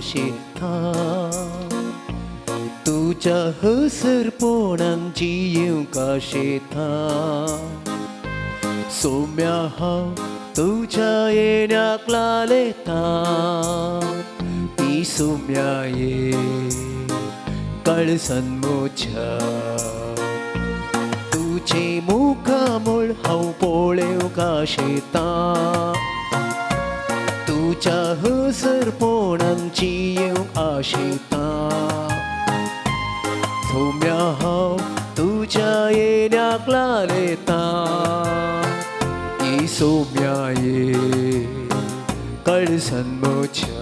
काशेता तुझ्या हसरपणांची येऊ काशेता सोम्या हांव तुझ्या येण्याक लालेता ती सोम्या ये कळसन मोच्या तुझे मुखामोळ हांव पळोवंक काशेता तुझ्या हसरपणांची येवंक आशेता सोम्या हांव तुझ्या येण्याक लालेता ई सोम्या ये कळसन मोच्या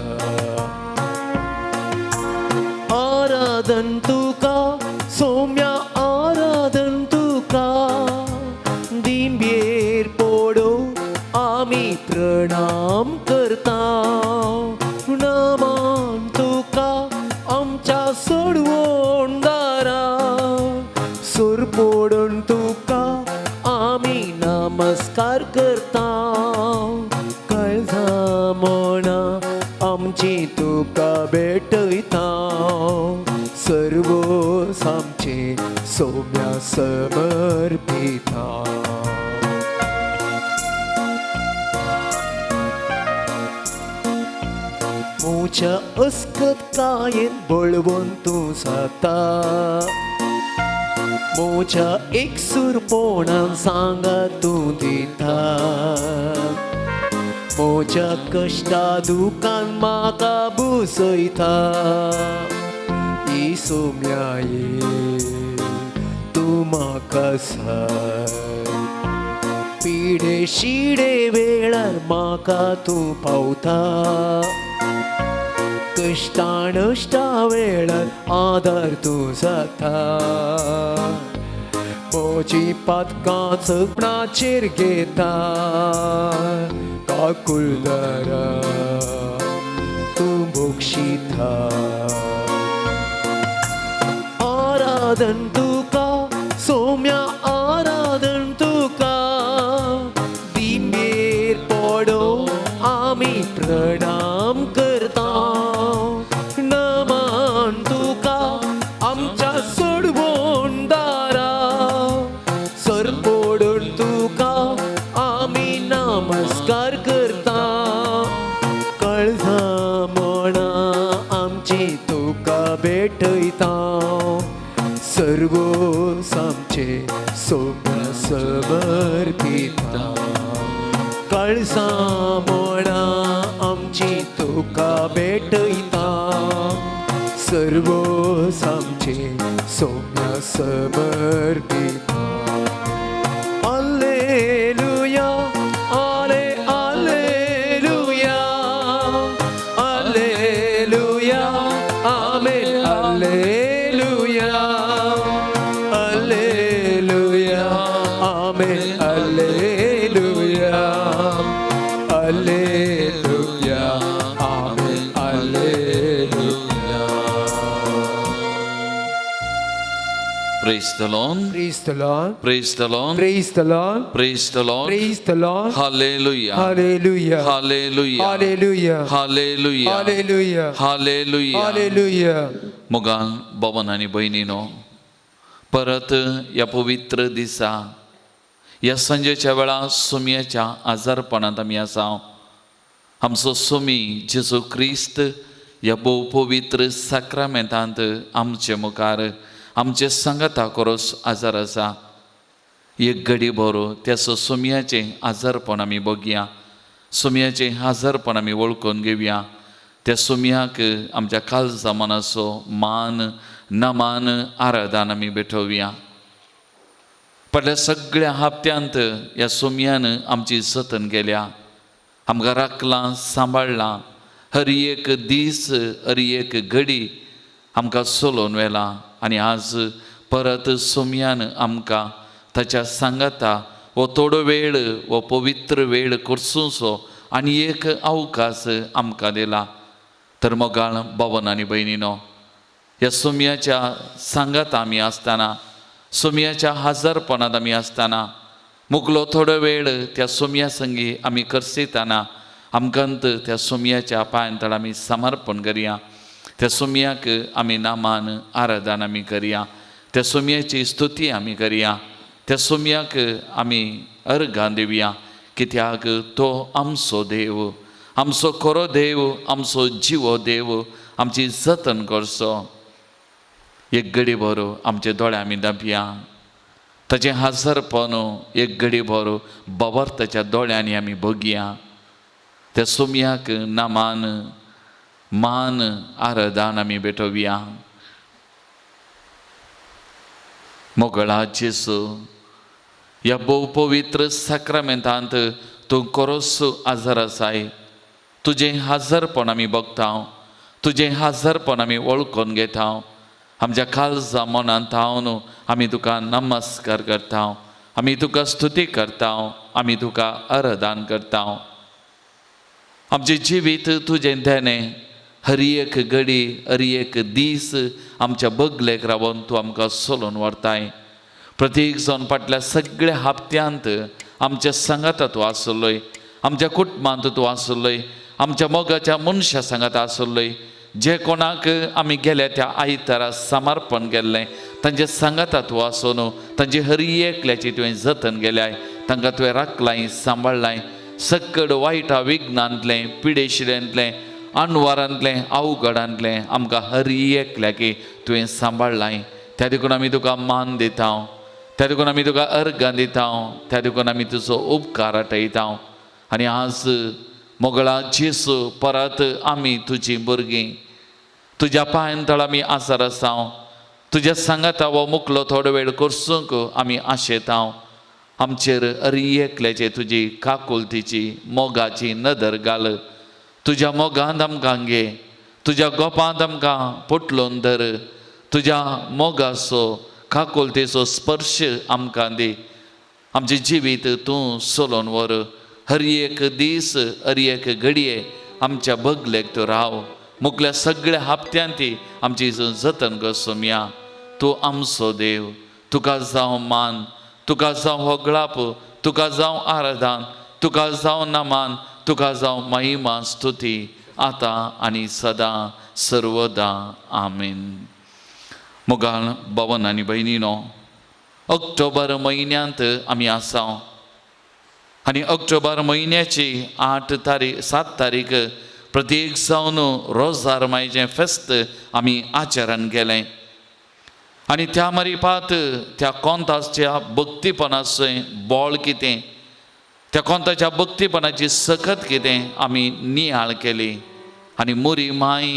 आराधन तुका सोम्या आराधन तुका दिंबेर पडो आमी प्रणाम करता नमन तुका आमच्या सोडवणदारा सुर पडून तुका आमी नमस्कार करता काळजा मना आमची तुका भेटयता सर्व आमचे सोम्या समर्पिता मोच्या अस्कत कायेन बळवून तूं जाता मोच्या एकसुरपणान सांगा तूं दिता मोच्या कश्टा दुखान म्हाका बुसयता ई सोम्या ये तूं म्हाका साय पिडे शिडे वेळार म्हाका तूं पावता कष्टानश्टा वेळार आदार तूं जाता म्हजी पातकां जपणाचेर घेता काकुळदारा तूं मोक्षिता आराधन तुका सोम्या आराधन तुका दिंबेर पडो आमी प्रणाम करता नमन तुका आमच्या सोडवणदारा सर पडून तुका आमी नमस्कार करता काळजा मना आमची तुका भेटयता सर्व आमचे सोम्या समर्पिता काळजा मना आमची तुका भेटयता सर्व आमचे Saumya समर्पिता Alleluia, alle, Alleluia, Alleluia, Amen, Alleluia, Alleluia, Amen, Alleluia, Alleluia, Amen, Alleluia. Praise the Lord. Praise the Lord. Praise the Lord. Praise the Lord. Praise the Lord. Praise the Lord. Hallelujah. Hallelujah. Hallelujah. Hallelujah. Hallelujah. Hallelujah. Hallelujah. Hallelujah. मुगाल बाबान आणि बहिणीनो, परत या पवित्र दिसा या संजेच्या वेळा सोम्याच्या आजारपणात आमी आसा. आमचो सोमी जेजू क्रिस्त या भोव पवित्र साक्रामेंतांत आमचे मुखार आमचे सांगाता कोरोस आजार आसा. एक घडी बरो त्याचो सोम्याचें आजारपण आमी बघया, सोम्याचें आजारपण आमी वळखून घेवया. त्या सोम्याक आमच्या काळजा मनाचो मान नमान आराधन आमी भेटोवया. फाटल्या सगळ्या हप्त्यांत ह्या सोम्यान आमची जतन केल्या, आमकां राखलां, सांबाळलां. हर एक दीस हर एक घडी आमकां चलोवन व्हेला. आनी आज परत सोम्यान आमकां ताच्या सांगाता वो थोडो वेळ वो पवित्र वेळ करचोचो आनी एक अवकाश आमकां दिला. तर मोगाळ भावन आनी भयणीनो, ह्या सोम्याच्या सांगात आमी आसतना, सोम्याच्या आजारपणांत आमी आसतना, मुगलो थोडो वेळ त्या सोम्या संगी आमी करसितना आमकांत त्या सोम्याच्या पांय तळ आमी समर्पण करया. त्या सुमयाक आमी नामान आराधन आमी करया, त्या सुमयाची स्तुती आमी करया, त्या सुमयाक आमी अर्घां दिवया, कित्याक तो आमचो देव, आमचो खरो देव, आमचो जिवो देव, आमची जतन करचो. एक घडी भर आमचे दोळे आमी धांपया, ताचें हजरपण एक घडी भर बाबर ताच्या दोळ्यांनी आमी बगया. त्या सुमयाक नामान मान आराधन आमी भेटोवया. मोगळा जेसू, ह्या भोव पवित्र साक्रामेंतांत तूं खरोच हजर आसाय. तुजें हजरपण आमी बगता, तुजें हजरपण आमी वळखून घेता. आमच्या काळजा मनांत हांव आमी तुका नमस्कार करता, आमी तुका स्तुती करता, आमी तुका आराधन करता. आमचें जिवीत तुजें देणें, हर एक घडी, हर एक दीस आमच्या बगलेक रावून तूं आमकां सोलून व्हरताय. प्रत्येक जावन फाटल्या सगळ्या हप्त्यांत आमच्या सांगाता तूं आसलोय, आमच्या कुटुंबांत तूं आसलोय, आमच्या मोगाच्या मनशा सांगात आसलोय. जे कोणाक आमी गेल्या त्या आयतारा समर्पण केल्लें तांचे सांगाता तूं आसून तांचे हर एकल्याची तुवें जतन केल्याय, तांकां तुवें राखलाय, सांबाळलाय. सकड वायटा विघ्नांतलें, पिडेशिऱ्यांतलें, अणवारांतलें, अवघडांतलें आमकां हर एकल्याकी तुवें सांबाळलाय. त्या देखून आमी तुका मान दिता, त्या देखून आमी तुका अर्घां दिता, त्या देखून आमी तुजो उपकार आठयता. आनी आज मोगळा जेसू, परत आमी तुजी भुरगीं, तुज्या पांयतळ आमी आसर आसा. तुज्या सांगाता हो मुकलो थोडो वेळ करसूंक आमी आशेता. आमचेर हर एकल्याचे तुजी काकुलतीची मोगाची नदर घाल. तुज्या मोगांत आमकां घे, तुज्या गोपांत आमकां पटलून धर. तुज्या मोगाचो काकुलतेचो स्पर्श आमकां दी. आमचें जिवीत तूं सोलोवन व्हर. हर एक दीस, हर एक घडये आमच्या बगलेक तूं राव. मुकल्या सगळ्या हप्त्यांती आमची जतन कर सोम्या. तूं आमचो देव, तुका जावं मान, तुका जावं होगळाप, तुका जावं आराधन, तुका जावं नमान, तुका जावं महिमा स्तुती आतां आनी सदां सर्वदा. आमीन. मोगाळ भवन आनी भयणीनो, ऑक्टोबर म्हयन्यांत आमी आसा आनी ऑक्टोबर म्हयन्याची 7 तारीख प्रत्येक जावन रोजार मायेचें फेस्त आमी आचरण केलें. आनी त्या मारिपात त्या कोंताच्या भक्तीपणाचें बोळ कितें, त्या कोंताच्या भक्तीपणाची सकत कितें आमी नियाळ केली. आनी मुरी माय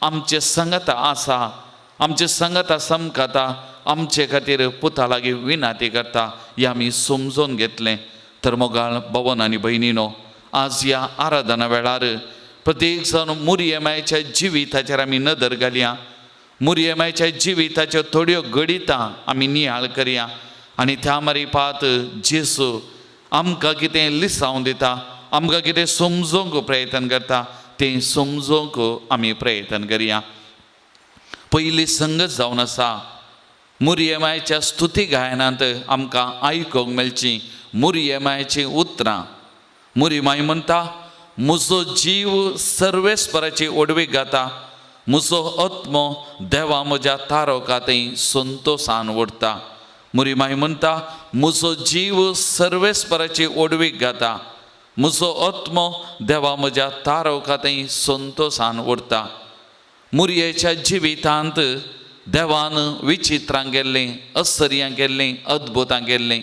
आमचे संगता आसा, आमचे संगता समकता, आमचे खातीर पुता लागीं विनाती करता, हें आमी समजून घेतलें. तर मोगाळ भवन आनी भयणीनो, आज ह्या आराधना वेळार प्रत्येक जावन मुरयेमायच्या जिविताचेर आमी नदर घालया. मुरयेमायच्या जिविताच्यो थोड्यो गडितां आमी नियाळ करया. आनी त्या मारिपात जेसू आमकां कितें लिसांव दिता, आमकां कितें समजूंक प्रयत्न करता, तें समजूंक आमी प्रयत्न करया. पयली संगत जावन आसा मुरयेमायच्या स्तुती गायनांत आमकां आयकूंक मेळची मुरयेमायची उतरां. मुरयेमाय म्हणटा, म्हजो जीव सर्वेस्पराची ओडवीक घाता, म्हजो आत्मो देवा म्हज्या तारोकातय संतोशान ओडटा. मुरयेमाय म्हणटा, म्हजो जीव सर्वेस्पराची ओडवीक घाता, म्हजो आत्मो देवा म्हज्या तारोकातय संतोशान ओडटा. मुरयेच्या जिवितांत देवान विचित्रां केल्लें, आश्चर्यां केल्लें, अद्भुतां केल्लें.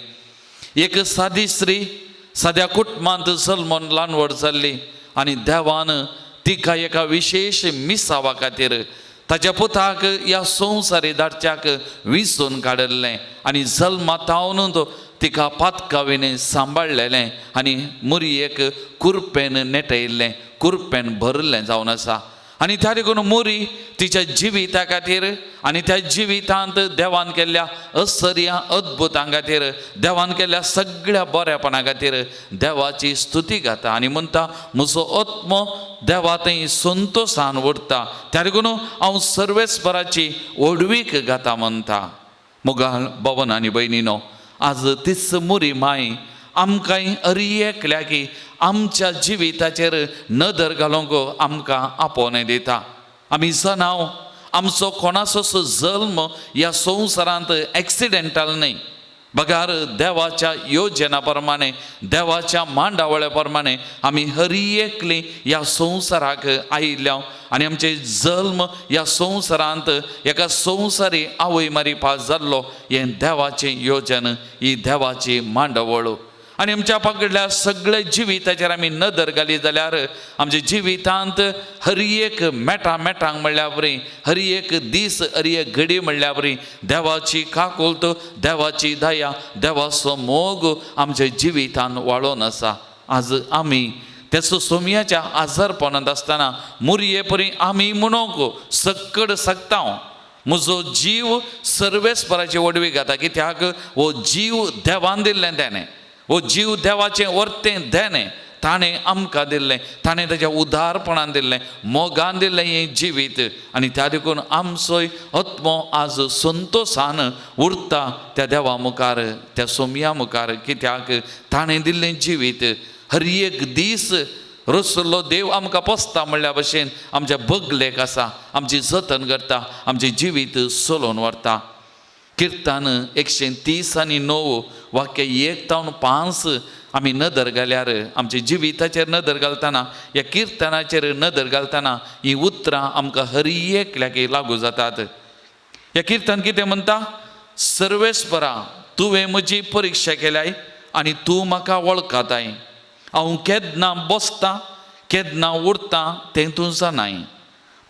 एक सादी स्त्री सद्या कुटुंबांत जल्मोन ल्हानवड जाल्ली आनी देवान तिका एका विशेष मिसावा खातीर ताच्या पुताक ह्या संवसारी धाडच्याक विंचून काडलें आनी जल्मातावन तिका पातकाविने सांबाळलेलें आनी मुरयेक कुरपेन नेटयल्लें, कुरपेन भरलें जावन आसा. आनी त्या देखून मुरी तिच्या जिविता खातीर आनी त्या जिवितांत देवान केल्ल्या आश्चर्यां अद्भुतां खातीर, देवान केल्ल्या सगळ्या बऱ्यापणा खातीर देवाची स्तुती घाता आनी म्हणटा, म्हजो आत्मो देवा थंय संतोशान ओडटा, त्या देखून हांव सर्वेस्पराची ओडवीक घाता म्हणटा. मोगाळ भवन आनी भयणीनो, आज तीच मुरी माय आमकां हर एकल्या की आमच्या जिविताचेर नदर घालूंक आमकां आपोवणें दिता. आमी जनाव आमचो कोणाचो जल्म ह्या संवसारांत एक्सिडेंटल न्ही, बगार देवाच्या योजना प्रमाणे देवाच्या मांडावळ्या प्रमाणे आमी हरी एकली ह्या संवसाराक आयिल्ल्या आनी आमचे जल्म ह्या संवसारांत एका संवसारी आवय मारिपा जाल्लो हें देवाचें योजन, ही देवाची मांडावळ. आनी आमच्या पकडल्या सगळे जिविताचेर आमी नदर घाली जाल्यार आमच्या जिवितांत हर एक मेटांक म्हणल्या बरी, हर एक दीस हर एक घडी म्हणल्या बरी देवाची काकुलत, देवाची दया, देवाचो मोग आमच्या जिवितांत वाळून आसा. आज आमी त्याचो सोमयाच्या आजारपणांत आसतना मुरये परी आमी म्हणूंक सक्कड सकता म्हजो जीव सर्वेस्पराची वडवी घाता, कित्याक हो जीव देवान दिल्लें तेणें, हो जीव देवाचें वर्तें देणें ताणें आमकां दिल्लें, ताणें ताच्या उदारपणान दिल्लें, मोगान दिल्लें हें जिवीत. आनी त्या देखून आमचोय आत्मो आज संतोशान उरता त्या देवा मुखार, त्या सोमया मुखार, कित्याक ताणें दिल्लें जिवीत. हर एक दीस रसलो देव आमकां पोसता म्हणल्या भशेन आमच्या बगलेक आसा, आमची जतन करता, आमचें जिवीत चलोवन व्हरता. किर्तन 130:9 वाक्य 1-5 आमी नदर घाल्यार आमच्या जिविताचेर नदर घालतना, ह्या किर्तनाचेर नदर घालतना ही उतरां आमकां हर एकल्याक लागू जातात. ह्या किर्तन कितें म्हणटा? सर्वेस्परा तुवें म्हजी परिक्षा केल्याय आनी तूं म्हाका वळखताय. हांव केन्ना बसतां केन्ना उरतां तें तूं जाणाय.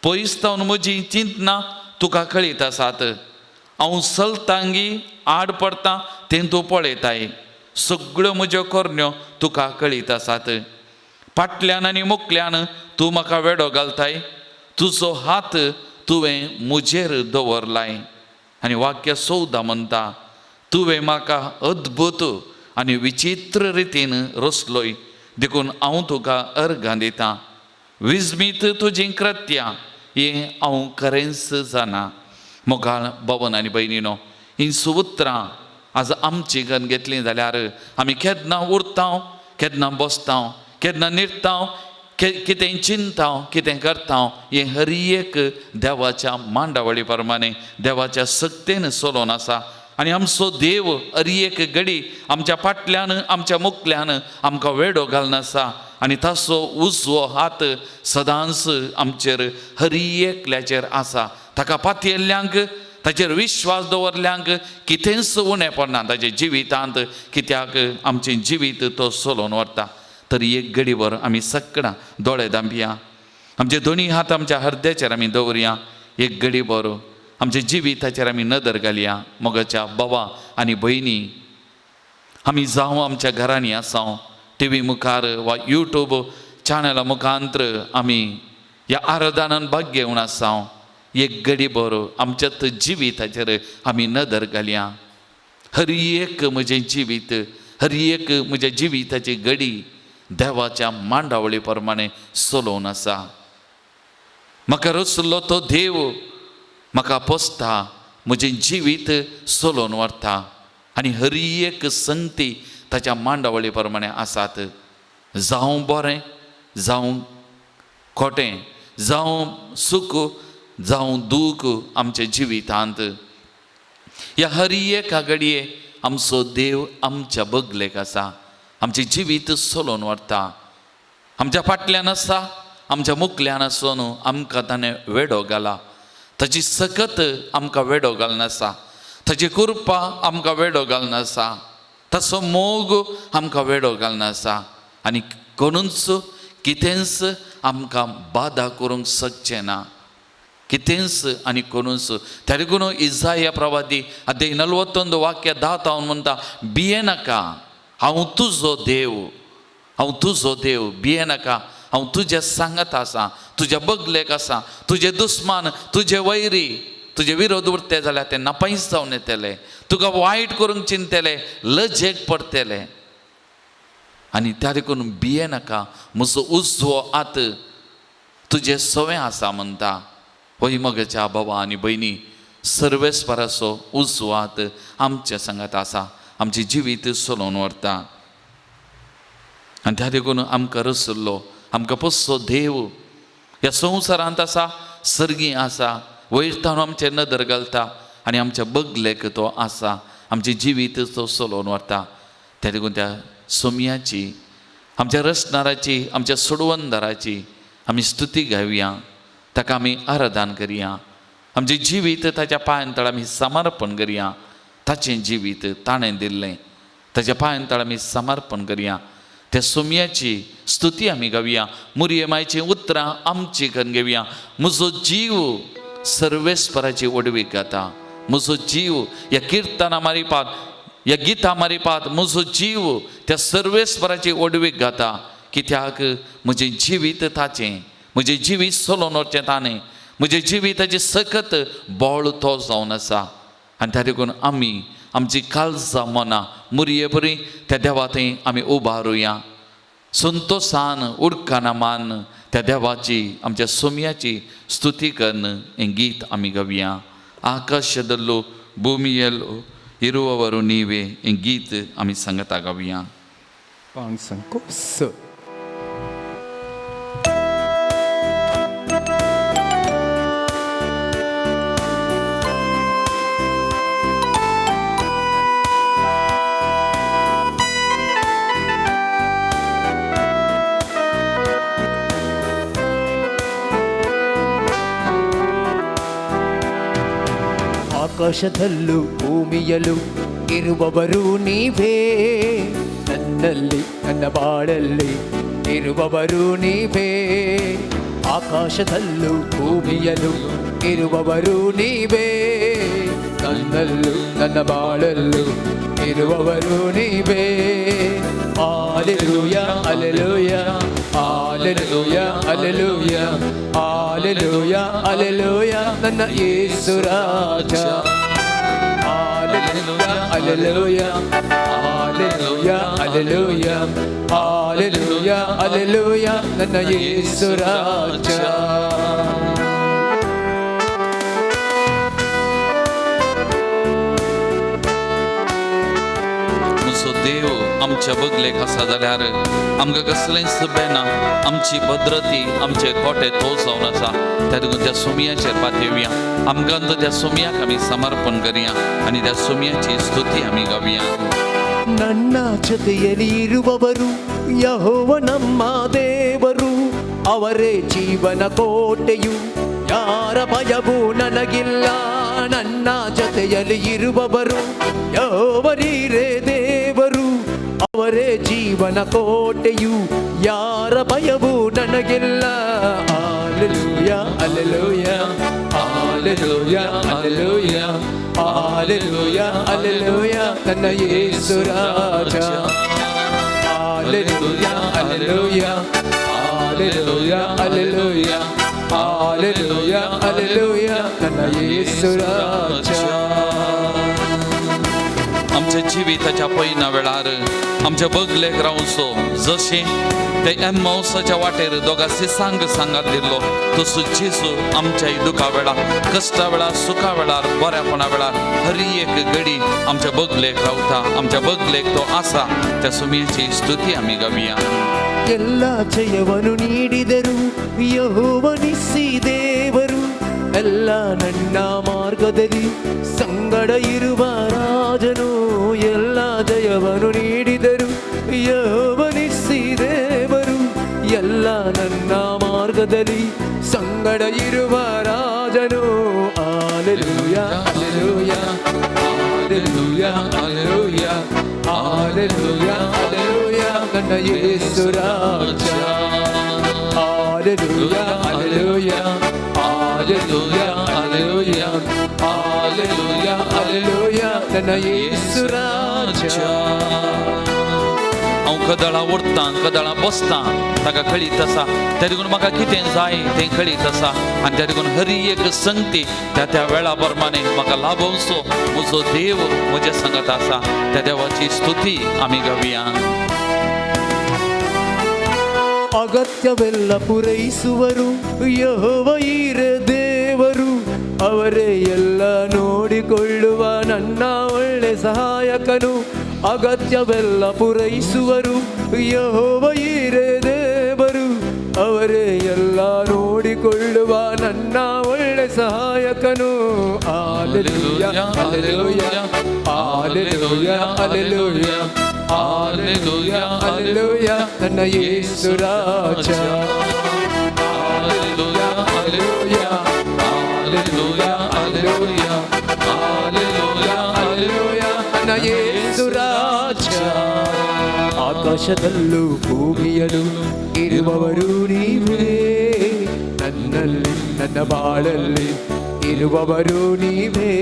पयस जावन म्हजी चिंतना तुका कळीत आसात. हांव चलतांगी आड पडटां तें तूं पळयताय. सगळ्यो म्हज्यो करण्यो तुका कळीत आसात. फाटल्यान आनी मुखल्यान तूं म्हाका वेडो घालताय. तुजो हात तुवें म्हजेर दवरलाय. आनी वाक्य 14 म्हणटा, तुवें म्हाका अद्भुत आनी विचित्र रितीन रचलोय, देखून हांव तुका अर्घां दितां. विस्मीत तुजीं कृत्यां हें हांव खरेंच जाणा. मोगाळ भवन आनी भयणीनो, ही सुउत्रां आज आमची गन घेतली जाल्यार आमी केन्ना उरता, केन्ना बसता, केन्ना न्हिदता, कितें चिंता, कितें करता, हें हर एक देवाच्या मांडावळी प्रमाणे देवाच्या सक्तेन चलोवन आसा. आनी आमचो देव हर एक घडी आमच्या फाटल्यान आमच्या मुखल्यान आमकां वेडो घालून आसा. आनी ताचो उजवो हात सदांच आमचेर हर एकल्याचेर आसा. ताका पातयेल्ल्यांक, ताचेर विश्वास दवरल्यांक कितेंच उणें पडना ताच्या जिवितांत, कित्याक आमचें जिवीत तो चलोवन व्हरता. तरी एक घडीभर आमी सक्कडां दोळे धांपया, आमचे दोनी हात आमच्या हृदयाचेर आमी दवरया. एक घडीभर आमच्या जिविताचेर आमी नदर घालया. मोगाच्या बाबा आनी भयणी, आमी जावं आमच्या घरांनी आसां, टीव्ही मुखार वा यूट्यूब चॅनला मुखांतर आमी ह्या आराधनान भाग घेवन आसां. एक घडीभर आमच्यात जिविताचेर आमी नदर घालया. हर एक म्हजें जिवीत, हर एक म्हज्या जिविताची घडी देवाच्या मांडावळी प्रमाणे चलोवन आसा. म्हाका रचलो तो देव म्हाका पोसता, म्हजें जिवीत चलोवन व्हरता. आनी हर एक संगती ताच्या मांडावळी प्रमाणे आसात. जावं बरें, जावं खोटें, जावं सूख, जावं दूख आमच्या जिवितांत, ह्या हर एका घडये आमचो देव आमच्या बगलेक आसा. आमचें जिवीत चलोवन व्हरता. आमच्या फाटल्यान आसा, आमच्या मुखल्यान आसून आमकां ताणें वेडो घाला. ताची सकत आमकां वेडो घालून आसा. ताची कृपा आमकां वेडो घालून आसा. ताचो मोग आमकां वेडो घालून आसा. आनी कोणूच कितेंच आमकां बाधा करूंक शकचें ना, कितेंच आनी कोणूच. त्या देखून इसाया प्रवादी अध्याय 41 वाक्य 10 म्हणटा, भिये नाका, हांव तुजो देव, हांव तुजो देव, भिये नाका, हांव तुज्या सांगत आसा, तुज्या बगलेक आसा. तुजे दुस्मान, तुजे वैरी, तुजे विरोध उरते जाल्यार ते नापायस जावन येतले, तुका वायट करूंक चिंतले, लजेक पडटले. आनी त्या देखून भिये नाका, म्हजो उजवो हात तुजे सवें आसा म्हणटा. होय मोगाच्या बाबा आनी भयणी, सर्वेस्पराचो उजवो हात आमच्या सांगात आसा. आमचें जिवीत चलोवन व्हरता. आनी त्या देखून आमकां रचल्लो, आमकां पोसचो देव ह्या संवसारांत आसा. सर्गी आसा, वयर तावन आमचे नदर घालता आनी आमच्या बगलेक तो आसा, आमचे जिवीत तो चलोवन व्हरता. त्या देखून त्या सोमयाची, आमच्या रचणाराची, आमच्या सोडवणदाराची आमी स्तुती गावया, ताका आमी आराधन करया. आमचें जिवीत ताच्या पांयां आमी समर्पण करया. ताचें जिवीत ताणें दिल्लें, ताच्या पांयां आमी समर्पण करया. त्या सोमयाची स्तुती आमी गावया. मुरयेमायचीं उतरां आमची करून घेवया. म्हजो जीव सर्वेस्पराची ओडवीक घाता. म्हजो जीव ह्या किर्तना मारिपात, ह्या गितां मारिपात म्हजो जीव त्या सर्वेस्पराची ओडवीक घाता. कित्याक म्हजें जिवीत ताचें, म्हजें जिवीत चलोवन व्हरचें ताणें, म्हज्या जिविताची सकत बोळ तो जावन आसा. आनी त्या देखून आमी आमची काळजां मनां मुरये बरी त्या देवा थंय आमी उबारुया. संतोशान उडकाना मान त्या देवाची, आमच्या सोमयाची स्तुती करून हें गीत आमी गावया. ಆಕಾಶದಲ್ಲೂ ಭೂಮಿಯಲ್ಲೂ ಇರುವವರು ನೀವೇ ಈ ಗೀತ್ ಆಮಿ ಸಂಗತ ಗವ್ಯಾ. ಆಕಾಶದಲ್ಲೂ ಭೂಮಿಯಲ್ಲೂ ಇರುವವರು ನೀವೇ, ನನ್ನಲ್ಲಿ ನನ್ನ ಬಾಳಲ್ಲಿ ಇರುವವರು ನೀವೇ. ಆಕಾಶದಲ್ಲೂ ಭೂಮಿಯಲ್ಲೂ ಇರುವವರು ನೀವೇ, ನನ್ನಲ್ಲೂ ನನ್ನ ಬಾಳಲ್ಲೂ ಇರುವವರು ನೀವೇ. Hallelujah, hallelujah, hallelujah, hallelujah, hallelujah, hallelujah, ನನ್ನ ಯೇಸು ರಾಜ. Hallelujah, hallelujah, hallelujah, hallelujah, hallelujah, hallelujah, ನನ್ನ ಯೇಸು ರಾಜ. म्हजो देव आमच्या बगलेक आसा जाल्यार आमकां कसलेंय सभेना. आमची भद्रती, आमचे कोटे तो जावन आसा. त्या देखून त्या सोमयाचेर पातयेवया. आमकां त्या सोमयाक आमी समर्पण करया आनी त्या सोमयाची स्तुती आमी गावया. ನನ್ನ ಜೊತೆಯಲ್ಲಿ ಇರುವವರು ಯೆಹೋವ ನಮ್ಮ ದೇವರು, ಅವರೇ ಜೀವನ ಕೋಟೆಯು, ಯಾರ ಭಯವೂ ನನಗಿಲ್ಲ. ನನ್ನ ಜೊತೆಯಲ್ಲಿ ಇರುವವರು ಯೆಹೋವನೇ ದೇವರು, ಅವರೇ ಜೀವನ ಕೋಟೆಯು, ಯಾರ ಭಯವೂ ನನಗಿಲ್ಲ. Hallelujah, hallelujah, hallelujah, hallelujah, hallelujah, hallelujah, ನನ್ನ ಯೇಸು ರಾಜ. Hallelujah, hallelujah, hallelujah, hallelujah, hallelujah, hallelujah, ನನ್ನ ಯೇಸು ರಾಜ. आमच्या जिविताच्या पयल्या वेळार आमच्या बगलेक रावचो. जशें ते एम्माउसाच्या वाटेर दोगा सिसांग सांगात दिल्लो, तसो जेजू आमच्या दुखा वेळार, कश्टा वेळार, सुखा वेळार, बऱ्यापणा वेळार हर एक घडी आमच्या बगलेक रावता. आमच्या बगलेक तो आसा. त्या सोमयाची स्तुती आमी गावया. ಎಲ್ಲ ಜಯವನ್ನು ನೀಡಿದರು ಯೆಹೋವನಿಸಿ ದೇವರು, ಎಲ್ಲ ನನ್ನ ಮಾರ್ಗದಲ್ಲಿ ಸಂಗಡ ಇರುವ ರಾಜನು. ಎಲ್ಲ ಜಯವನ್ನು ನೀಡಿದರು ಯೆಹೋವನಿಸಿ ದೇವರು, ಎಲ್ಲ ನನ್ನ ಮಾರ್ಗದಲ್ಲಿ ಸಂಗಡ ಇರುವ ರಾಜನು. Hallelujah, hallelujah, hallelujah, hallelujah, hallelujah, hallelujah, ನನ್ನ ಯೇಸು ರಾಜ. Hallelujah, hallelujah, hallelujah, hallelujah, hallelujah, hallelujah, ನನ್ನ ಯೇಸು ರಾಜ. हांव कदळां ओडटां, कदळां बसतां, ताका कळीत आसा. त्या देखून म्हाका कितें जाय तें कळीत आसा. आनी त्या देखून हर एक संगती त्या वेळा प्रमाणे म्हाका लाभवचो म्हजो देव म्हज्या सांगात आसा. त्या देवाची स्तुती आमी गावया. ಅಗತ್ಯವೆಲ್ಲ ಪೂರೈಸುವರು ಯೆಹೋವ ಈರೆ ದೇವರು, ಅವರೇ ಎಲ್ಲ ನೋಡಿಕೊಳ್ಳುವ ನನ್ನ ಒಳ್ಳೆ ಸಹಾಯಕನು. ಅಗತ್ಯವೆಲ್ಲ ಪೂರೈಸುವರು ಯೆಹೋವ ಈರೆ ದೇವರು, ಅವರೇ ಎಲ್ಲ ನೋಡಿಕೊಳ್ಳುವ ನನ್ನ सहायकनु hallelujah hallelujah hallelujah hallelujah hallelujah hallelujah ನನ್ನ ಯೇಸು ರಾಜ hallelujah hallelujah hallelujah hallelujah hallelujah hallelujah ನನ್ನ ಯೇಸು ರಾಜ ಆಕಾಶದಲ್ಲೂ ಭೂಮಿಯಲ್ಲೂ ಇರುವವರು ನೀವೇ ನನ್ನಲ್ಲಿ ನನ್ನ ಬಾಳಲ್ಲಿ ಇರುವವರು ನೀವೇ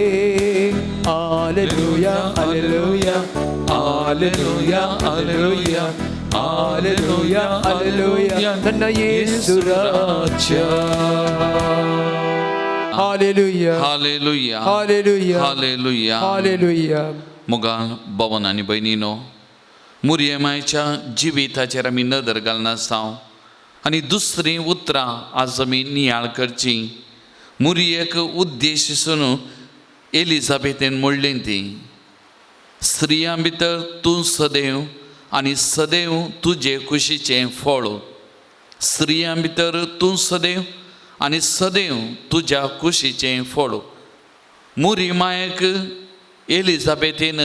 hallelujah hallelujah hallelujah hallelujah hallelujah hallelujah ನನ್ನ ಯೇಸು ರಾಜ hallelujah hallelujah hallelujah hallelujah hallelujah मुगाल भवन आणि बहिणीनो मुरयेमायच्या जिविताचेर आमी नदर घालना आसाव आनी दुसरी उतरां आज आमी नियाळ करची मुरयेक उद्देशून एलिझाबेथेन म्हणली ती स्त्रियां भितर तूं सदैव आनी सदैव तुजे कुशीचें फळ स्त्रियां भितर तूं सदैव आनी सदैव तुज्या कुशीचें फळ मुरी मायेक एलिझाबेथीन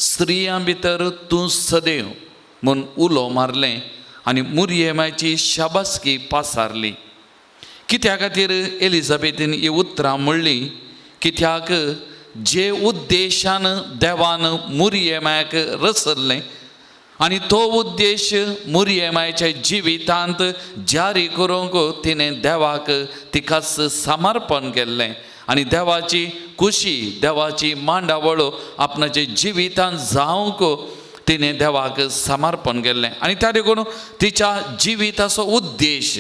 स्त्रियां भितर तूं सदैव म्हूण उलो मारलें आनी मुरयेमायची शाबासकी पासारली कित्या खातीर एलिझाबेथीन ही उतरां म्हणली कित्याक जे उद्देशान देवान मुरयेमायक रचल्लें आनी तो उद्देश मुरयेमायच्या जिवितांत जारी करूंक तिणें देवाक तिकाच समर्पण केल्लें आनी देवाची खुशी देवाची मांडावळ आपणाच्या जिवितांत जावंक तिणें देवाक समर्पण केल्लें आनी त्या देखून तिच्या जिविताचो उद्देश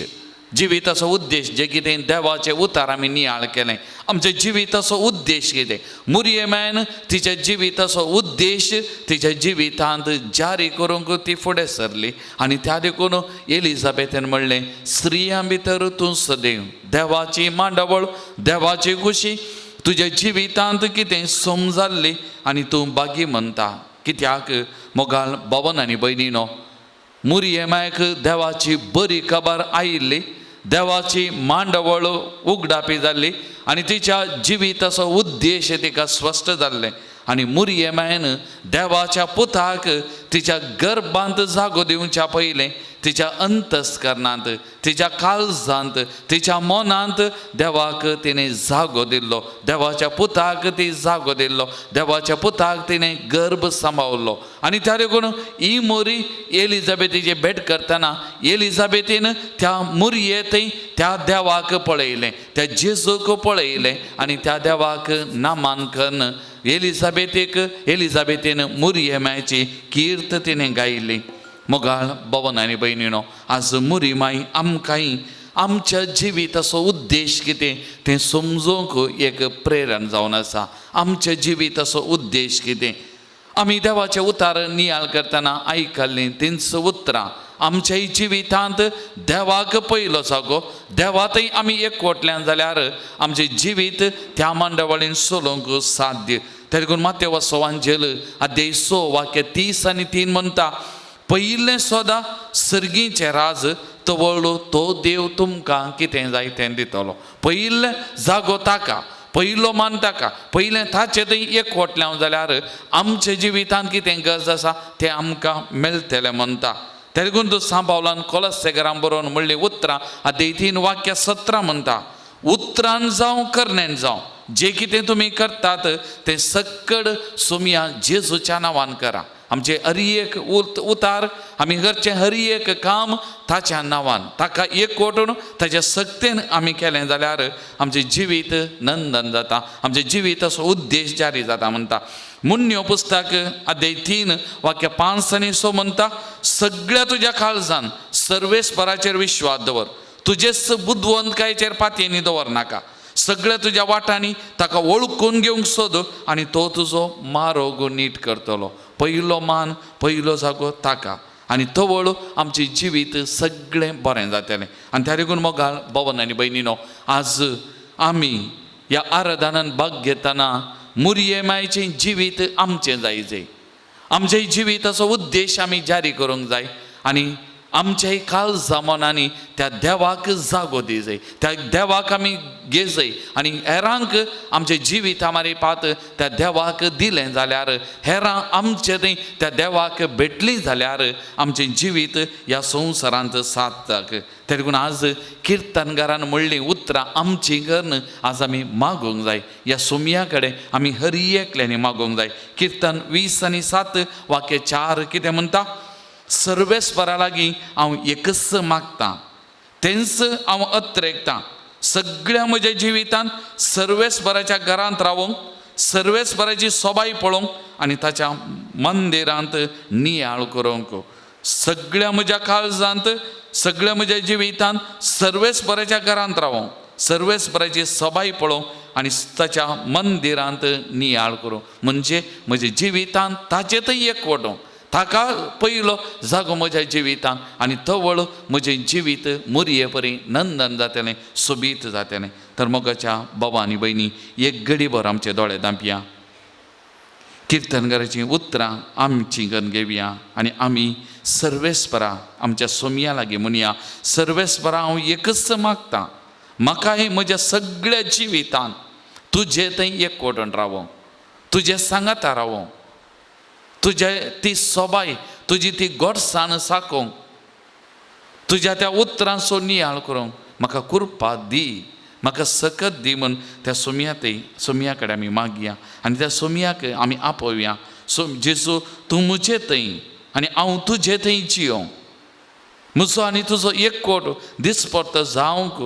जे कितें देवाचें उतार आमी नियाळ केलें आमच्या जिविताचो उद्देश कितें मुरयेमायन तिच्या जिविताचो उद्देश तिच्या जिवितांत जारी करूंक ती फुडें सरली आनी त्या देखून एलिझाबेथेन म्हणलें स्त्रियां भितर तूं सदैव देवाची मांडावळ देवाची खुशी तुज्या जिवितांत कितें समजाल्ली आनी तूं बागी म्हणटा कित्याक मोगाल भवन आनी भयणीनो मुरयेमायक देवाची बरी खबर आयिल्ली देवाची मांडवळ उगडापी जाल्ली आनी तिच्या जिविताचो उद्देश तिका स्पश्ट जाल्लें आनी मुरयेमायन देवाच्या पुताक तिच्या गर्भांत जागो दिवच्या पयलें तिच्या अंतस्करणांत तिच्या काळजांत तिच्या मनांत देवाक तिणें जागो दिल्लो देवाच्या पुताक ती जागो दिल्लो देवाच्या पुताक तिणें गर्भ सांबाळलो आनी त्या देखून ही मोरी एलिझाबेथीची भेट करतना एलिझाबेथीन त्या मुरयेंतय त्या देवाक पळयलें त्या जेजूक पळयलें आनी त्या देवाक नामांकन एलिझाबेथीन मुरयेमायची कीर्त तिणें गायली मोगाळ भवन आनी भयणीनो आज मुरी माई आमकांय आमच्या जिविताचो उद्देश कितें तें समजूंक एक प्रेरण जावन आसा आमच्या जिविताचो उद्देश कितें आमी देवाचें उतार नियाळ करतना आयकल्लीं तींच उतरां आमच्या जिवितांत देवाक पयलो जागो देवातय आमी एकवटल्यान जाल्यार आमचें जिवीत त्या मांडवळीन चलोवंक साध्य त्या देखून मातेव सवांजेल अध्याय 6 वाक्य 30 आनी 3 म्हणटा पयलें सोदा सर्गीचें राज तवळो तो देव तुमकां कितें जाय तें दितलो पयले जागो ताका पयलो मान ताका पयलें ताचें थंय एकवटल्यां जाल्यार आमच्या जिवितांत कितें गरज आसा तें आमकां मेळटलें म्हणटा त्या देखून तो सांबावलान कोलस्सेगरान बरोवन म्हणलें उतरां अध्याय 3 वाक्य 17 म्हणटा उतरान जावं करण्यान जावं जे कितें तुमी करतात तें सक्कड सुमया जेजूच्या नांवान करा आमचे हर एक उतार आमी करचें हर एक काम ताच्या नांवान ताका एकवटून ताच्या सक्तेन आमी केलें जाल्यार आमचें जिवीत नंदन जाता आमचें जिविताचो उद्देश जारी जाता म्हणटा मुन्यो पुस्तक अध्याय 3 वाक्य 5 आनी 6 म्हणटा सगळ्या तुज्या काळजान सर्वेस्पराचेर विश्वास दवर तुजेच बुद्वंतकायेचेर पातयेनी दवरनाका सगळ्या तुज्या वाटांनी ताका वळखून घेवंक सोद आनी तो तुजो मार्ग नीट करतलो पयलो मान पयलो जागो ताका आनी तो वळ आमचें जिवीत सगळें बरें जातलें आनी त्या देखून मोगाळ भवन आनी भयणीनो आज आमी ह्या आराधनान भाग घेतना मुरयेमायचें जिवीत आमचें जाय आमच्या जिविताचो उद्देश आमी जारी करूंक जाय आनी आमच्याही काल जमानांनी त्या देवाक जागो दी जाय, त्या देवाक आमी घे जाय आनी हेरांक आमचें जिवीत आमारी पात त्या देवाक दिलें जाल्यार, हेरां आमचें थंय त्या देवाक भेटलीं जाल्यार आमचें जिवीत ह्या संवसारांत सार्थक. ते देखून आज किर्तनकारान म्हणलीं उतरां आमची करून आज आमी मागोवंक जाय. ह्या सुमया कडेन आमी हर एकल्यानी मागोवंक जाय. किर्तन 20:7 वाक्य 4 कितें म्हणटा? सर्वेस्परा लागीं हांव एकच मागतां, तेंच हांव अत्रेकतां. सगळ्या म्हज्या जिवितांत सर्वेस्पराच्या घरांत रावंक, सर्वेस्पराची सोबाय पळोवंक आनी ताच्या मंदिरांत नियाळ करूंक. सगळ्या म्हज्या काळजांत, सगळ्या म्हज्या जिवितांत सर्वेस्पराच्या घरांत रावंक, सर्वेस्पराची सोबाय पळोवंक आनी ताच्या मंदिरांत नियाळ करूं. म्हणजे म्हज्या जिवितांत ताचे थंय एकवटूंक, ताका पयलो जागो म्हज्या जिवितांत आनी तो वळ म्हजें जिवीत मुरये परी नंदन जातलें, सोबीत जातलें. तर मोगाच्या बाबा आनी भयणी, एक घडीभर आमचे दोळे धांपया, किर्तनकाराची उतरां आमची गन घेवया आनी आमी सर्वेस्परा आमच्या सोमया लागीं म्हणया, सर्वेस्परा हांव एकच मागतां, म्हाकाय म्हज्या सगळ्या जिवितांत तुजें थंय एकवटून रावोंक, तुजें सांगाता रावोंक, तुजें ती सोबाय, तुजी ती गोडसाण साकोवंक, तुज्या त्या उतरांचो नियाळ करूंक म्हाका कृपा दी, म्हाका सकत दी म्हूण त्या सोमया कडेन आमी मागया आनी त्या सोमयाक आमी आपोवया. जेजू, तूं म्हजे थंय आनी हांव तुजे थंय जियोंक, म्हजो आनी तुजो एकवट दिसपट्टो जावंक,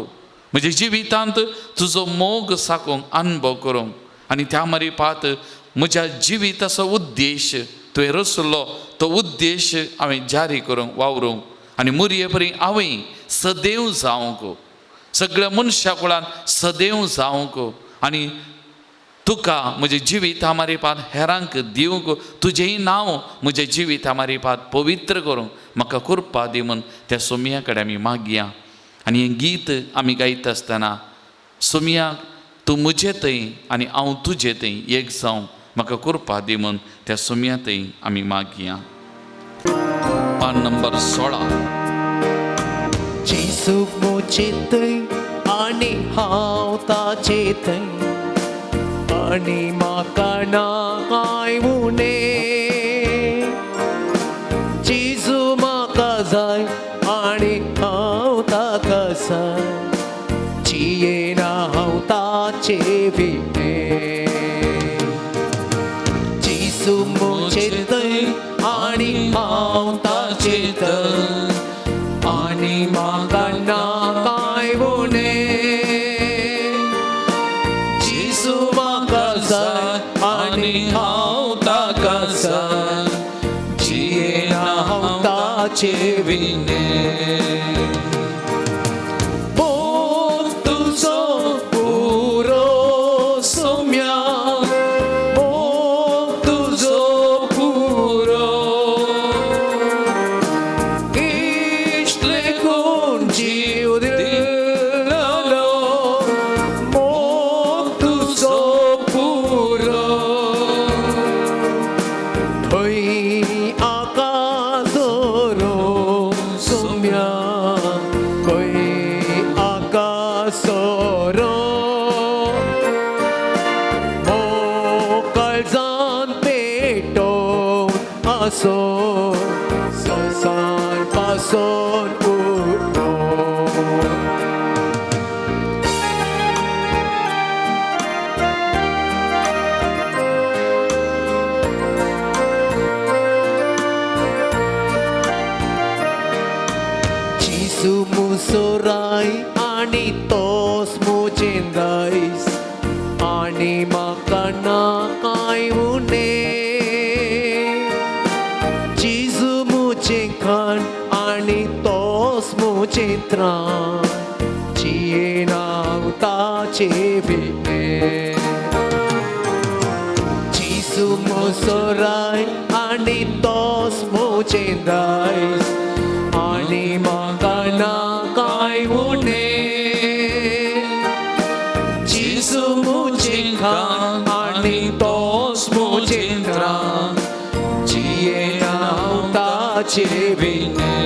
म्हज्या जिवितांत तुजो मोग साकोवंक, अनुभव करूंक आनी त्या मारी पात म्हज्या जिविताचो उद्देश तुवें रचलो, तो उद्देश हांवें जारी करूंक, वावरूंक आनी मुरये परी हांवें सदैव जावंक, सगळ्या मनशा कुळान सदैव जावंक आनी तुका म्हजें जिविता मारी पात हेरांक दिवंक, तुजेंय नांव म्हज्या जिविता मारी पात पवित्र करूंक म्हाका कृपा दी म्हूण त्या सोमया कडेन आमी मागया. आनी हें गीत आमी गायत आसतना, सोमया तूं म्हजे थंय आनी हांव तुजे थंय एक जावं म्हाका कृपा दी म्हूण त्या सोमया थंय आमी मागया. पान नंबर 16. जेजू म्हजे थंय आनी हांव ताचे थंय, आनी म्हाका नाकाय उणे. जेजू म्हाका जाय आनी हांव ताका जाय, जियेना हांव ताचे विणे. जेजू म्हजे थंय आनी हांव ताचे थंय, आनी म्हाका नाकाय उणे. जेजू म्हाका जाय आनी हांव ताका जाय, जियेना हांव ताचे विणे. मोग तुजो पुरो सोम्या, मोग तुजो पुरो, इश्ट लेकून जीव दिलो, मोग तुजो पुरो. खंय आकाशोरो सोम्या, खंय आकाशोरो, मोकळजान पेटोवन आसो, संवसार पासून उठो. जेजू म्हजो राय आनी तोच म्हजें दायज, आनी म्हाका नाकाय उणे. जेजू म्हजें खाण आनी तोच म्हजें त्राण, जियेना हांव ताचे विणे. जेजू म्हजो राय आनी तोच म्हजें दायज, आनी म्हाका नाकाय उणे. जेजू म्हजें खाण आनी तोच म्हजें त्राण, जियेना हांव ताचे विणे.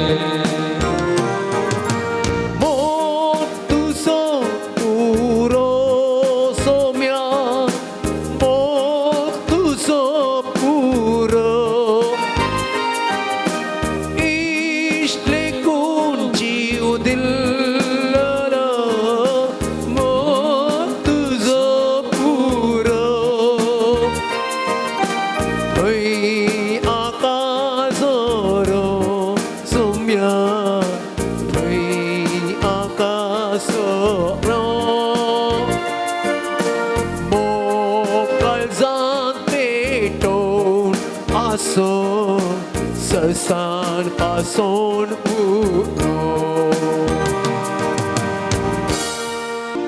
सान पासून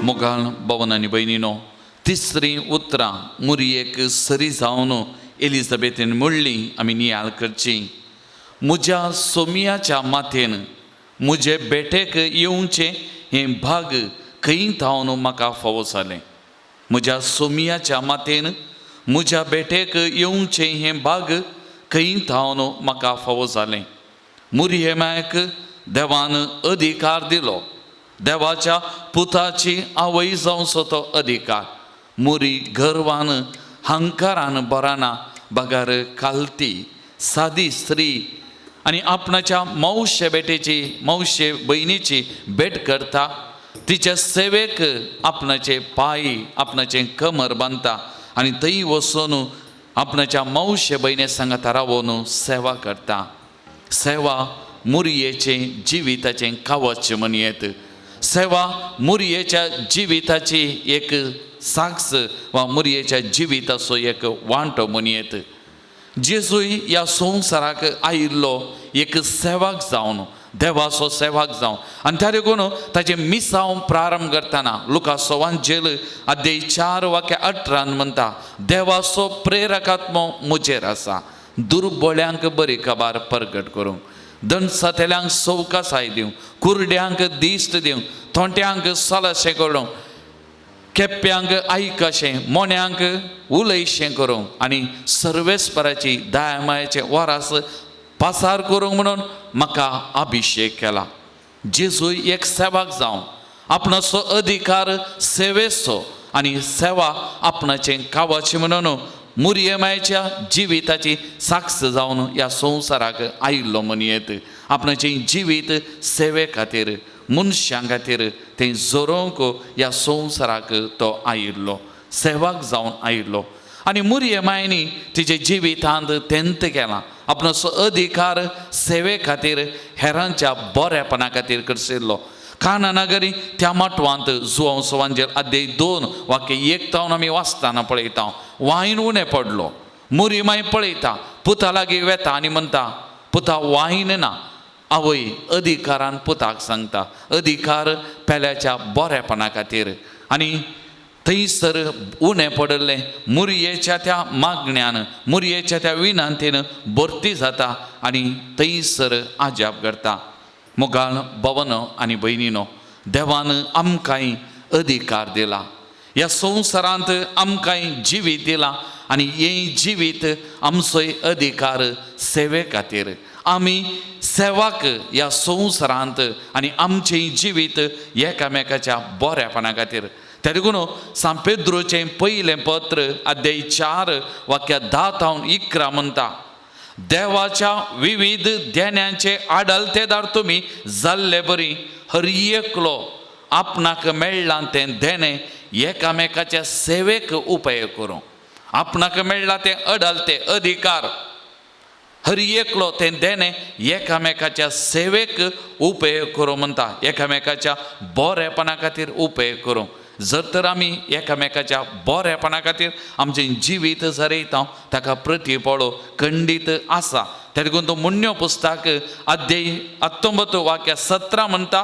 मुगाळ भवन आनी भयणीनो, तिसरी उतरां मुरयेक सरी जावन एलिझाबेथीन म्हणली आमी नियाळ करची. म्हज्या सोमियाच्या माथेन म्हजे बेटेक येवचे हें भाग खंय थावन म्हाका फावो जालें. म्हज्या सोमियाच्या माथेन म्हज्या बेटेक येवचे हें भाग खंय थावन म्हाका फावो जालें. मुरयेमायक देवान अधिकार दिलो. देवाच्या पुताची आवय जावचो तो अधिकार. मुरी गर्वान हंकारान बराना बगार कालती सादी स्त्री आनी आपणाच्या मौशे बेटेची मौशे भयणीची भेट करता. तिच्या सेवेक आपणाचे पांय आपणाचे कमर बांदता आनी थंय वचून आपणाच्या मौशे भयणे सांगाता रावून सेवा करता. सेवा मुरयेचे जिविताचें कवच म्हणयेत. सेवा मुरयेच्या जिविताची एक साक्ष वा मुरयेच्या जिविताचो एक वांटो म्हणयेत. जेजूय ह्या संवसाराक आयिल्लो एक सेवाक जावन देवाचो सेवाक जावन आनी त्या देखून ताचें मिसांव प्रारंभ करतना लुका सवांजेल अध्याय 4:18 म्हणटा, देवाचो प्रेरकात्मो म्हजेर आसा, दुर्बळ्यांक बरी खबर परगट करूंक, दणसातेल्यांक सवकासाय दिवं, कुरड्यांक दिश्ट दिवं, थोंट्यांक सलाशें करूंक, केप्यांक आयकशें, मोन्यांक उलयशें करूंक आनी सर्वेस्पराची दायमायेचें वरास पासार करूंक म्हणून म्हाका अभिशेक केला. जेजूय एक सेवाक जावन आपणाचो अधिकार सेवेचो आनी सेवा आपणाचें कावाचें म्हणून मुरयेमायेच्या जिविताची साक्ष जावन ह्या संवसाराक आयिल्लो म्हणयेत. आपणाचें जिवीत सेवे खातीर मनशां खातीर तें जोरोवंक ह्या संवसाराक तो आयिल्लो, सेवाक जावन आयिल्लो. आनी मुरयेमायेनी तिचे जिवितांत तेंत केलां. आपणाचो अधिकार सेवे खातीर हेरांच्या बरेपणा खातीर करशिल्लो. काना नगरी त्या माटवांत जुवांसवांजेर अध्याय 2:1 तावन आमी वाचतना पळयता, वायन उणें पडलो. मुरयेमाय पळयता, पुता लागीं वेता आनी म्हणटा, पुता वायन ना. आवय अधिकारान पुताक सांगता, अधिकार पेल्याच्या बरेपणा खातीर. आनी थंयसर उणें पडलें मुरयेच्या त्या मागण्यान मुरयेच्या त्या विनंतीन भरती जाता आनी थंयसर आजाप करता. मुगाळ भवनो आनी भयणीनो, देवान आमकांय अधिकार दिला. ह्या संवसारांत आमकांय जिवीत दिलां आनी हें जिवीत आमचोय अधिकार सेवे खातीर. आमी सेवाक ह्या संवसारांत आनी आमचें जिवीत एकामेकाच्या बरेपणा खातीर. त्या देखून सान पेद्रोचें पयलें पत्र अध्याय 4:10-11 म्हणटा, देवाच्या विविध देण्यांचे आडलतेदार तुमी जाल्ले बरी हर एकलो आपणाक मेळ्ळां तें देणें एकामेकाच्या सेवेक उपेग करूं. आपणाक मेळ्ळां तें अडलते अधिकार हर एकलो तें देणें एकामेकाच्या सेवेक उपेग करूं म्हणटा, एकामेकाच्या बरेपणा खातीर उपेग करूं. जर तर आमी एकामेकाच्या बरेपणा खातीर आमचें जिवीत जरयता ताका प्रतिफळ खंडीत आसा. त्या देखून तो मुन्यो पुस्तक अध्याय 19:17 म्हणटा,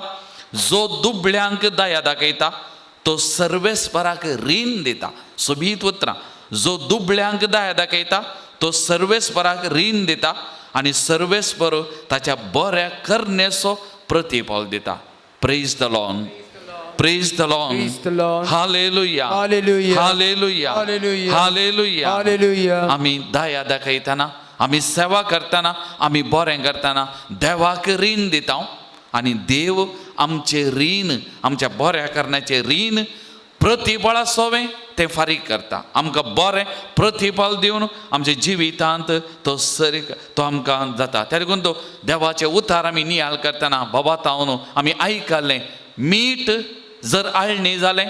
जो दुबळ्यांक दया दाखयता तो सर्वेस्पराक रीण दिता. सोबीत उतरां, जो दुबळ्यांक दया दाखयता तो सर्वेस्पराक रीण दिता आनी सर्वेस्पर ताच्या बऱ्या करण्याचो प्रतिफळ दिता. Praise the Lord. Praise the Lord. Praise the Lord. Hallelujah. Hallelujah. Hallelujah. Hallelujah. Hallelujah. Hallelujah. आमी दया दाखयतना, आमी सेवा करतना, आमी बरें करतना देवाक रीण दिता आनी देव आमचे रीण, आमच्या बऱ्या करण्याचे रीण प्रतिफळा सोवें तें फारीक करता. आमकां बरें प्रतिफळ दिवन आमच्या जिवितांत तो सरी तो आमकां जाता. त्या देखून तो देवाचे उतार आमी नियाळ करतना बाबातावन आमी आयकल्लें, मीठ जर आळणी जालें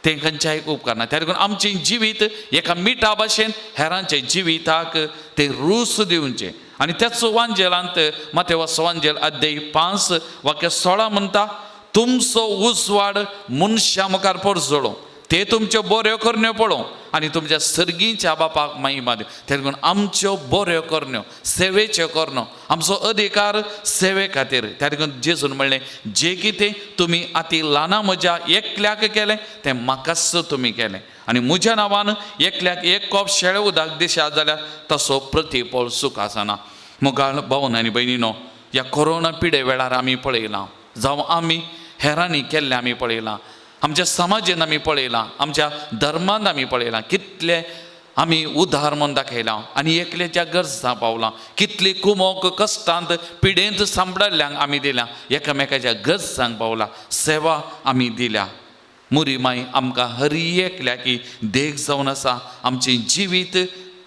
तें खंयच्याय उपकारना. त्या देखून आमचें जिवीत एका मिठा भशेन हेरांचे जिविताक तें रूस दिवचें. आनी त्याच वांजेलांत मत्तेवाचो सुवांजेल अध्याय 5:16 म्हणटा, तुमचो उजवाड मनशां मुखार पडजळो, ते तुमच्यो बऱ्यो करण्यो पळोवं आनी तुमच्या सर्गीच्या बापाक महिमा दिवं. ते लागून आमच्यो बऱ्यो करण्यो, सेवेच्यो करण्यो, आमचो अधिकार सेवे खातीर. त्या लागून जेजून म्हणलें, जे कितें तुमी आती ल्हाना म्हज्या एकल्याक केलें तें म्हाकाच तुमी केलें. आनी म्हज्या नांवान एकल्याक एक कॉप शेळें उदक दिशात जाल्यार तसो प्रतिफळ सुख आसना. मुखार भावन आनी भयणीनो, ह्या कोरोना पिडे वेळार आमी पळयलां, जावं आमी हेरांनी केल्लें आमी पळयलां, आमच्या समाजान आमी पळयलां, आमच्या धर्मान आमी पळयलां, कितले आमी उदार म्हूण दाखयलां आनी एकल्याच्या गरजां पावलां. कितली कुमोक कश्टांत पिडेंत सांबाळल्यांक आमी दिल्या, एकामेकाच्या गरजांक पावलां, सेवा आमी दिल्या. मुरी माई आमकां हर एकल्याकी देख जावन आसा. आमचें जिवीत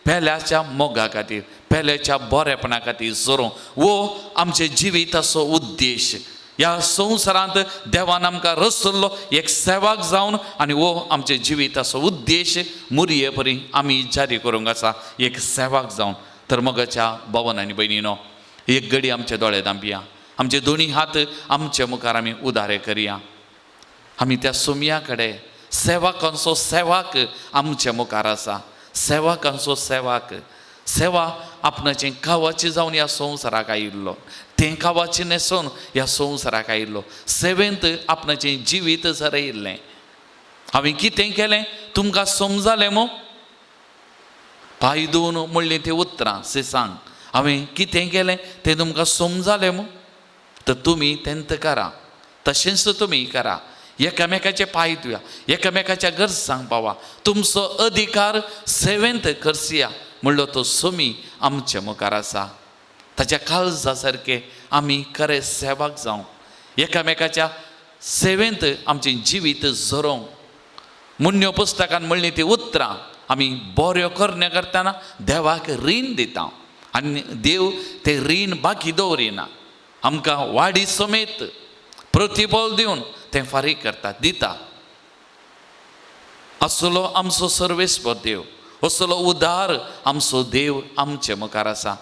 पेल्याच्या मोगा खातीर, पेल्याच्या बरेपणा खातीर जोरूं, वो आमचे जिविताचो उद्देश. ह्या संवसारांत देवान आमकां रचल्लो एक सेवाक जावन, आनी वो आमचे जिविताचो उद्देश मुरये परी आमी जारी करूंक आसा, एक सेवाक जावन. तर मोगाच्या भावन आनी भयणीनो, एक घडी आमचे दोळे धांपया, आमचे दोनी हात आमच्या मुखार आमी उदारे करया. आमी त्या सुमया कडेन सेवाकांचो सेवाक आमच्या मुखार आसा. सेवाकांचो सेवाक, सेवा आपणाचें कावाची जावन ह्या संवसाराक आयिल्लो, तें कावाची न्हेसोवन ह्या संवसाराक आयिल्लो, सेवेंत आपणाचें जिवीत जरयिल्लें. हांवें कितें केलें तुमकां समजलें मो? पांय धुवन म्हणलीं तें उतरां से सांग. हांवें कितें केलें तें तुमकां समजलें मो? तर तुमी तेंत करा, तशेंच तुमी करा. एकामेकाचे पांय धुया, एकामेकाच्या गरजांक पावा, तुमचो अधिकार सेवेंत करसिया म्हणलो तो सोमी आमच्या मुखार आसा. ताच्या काळजा सारके आमी खरे सेवाक जावं, एकामेकाच्या सेवेंत आमचें जिवीत जोरोवंक. मुन्यो पुस्तकान म्हणलीं ती उतरां आमी बऱ्यो करण्या करतना देवाक रीण दिता, आनी देव ते रीण बाकी दवरिना. आमकां वाडी समेत प्रतिफळ दिवन तें फारीक करता, दिता. असलो आमचो सर्वेस्पर देव, असलो उदार आमचो देव आमचे मुखार आसा.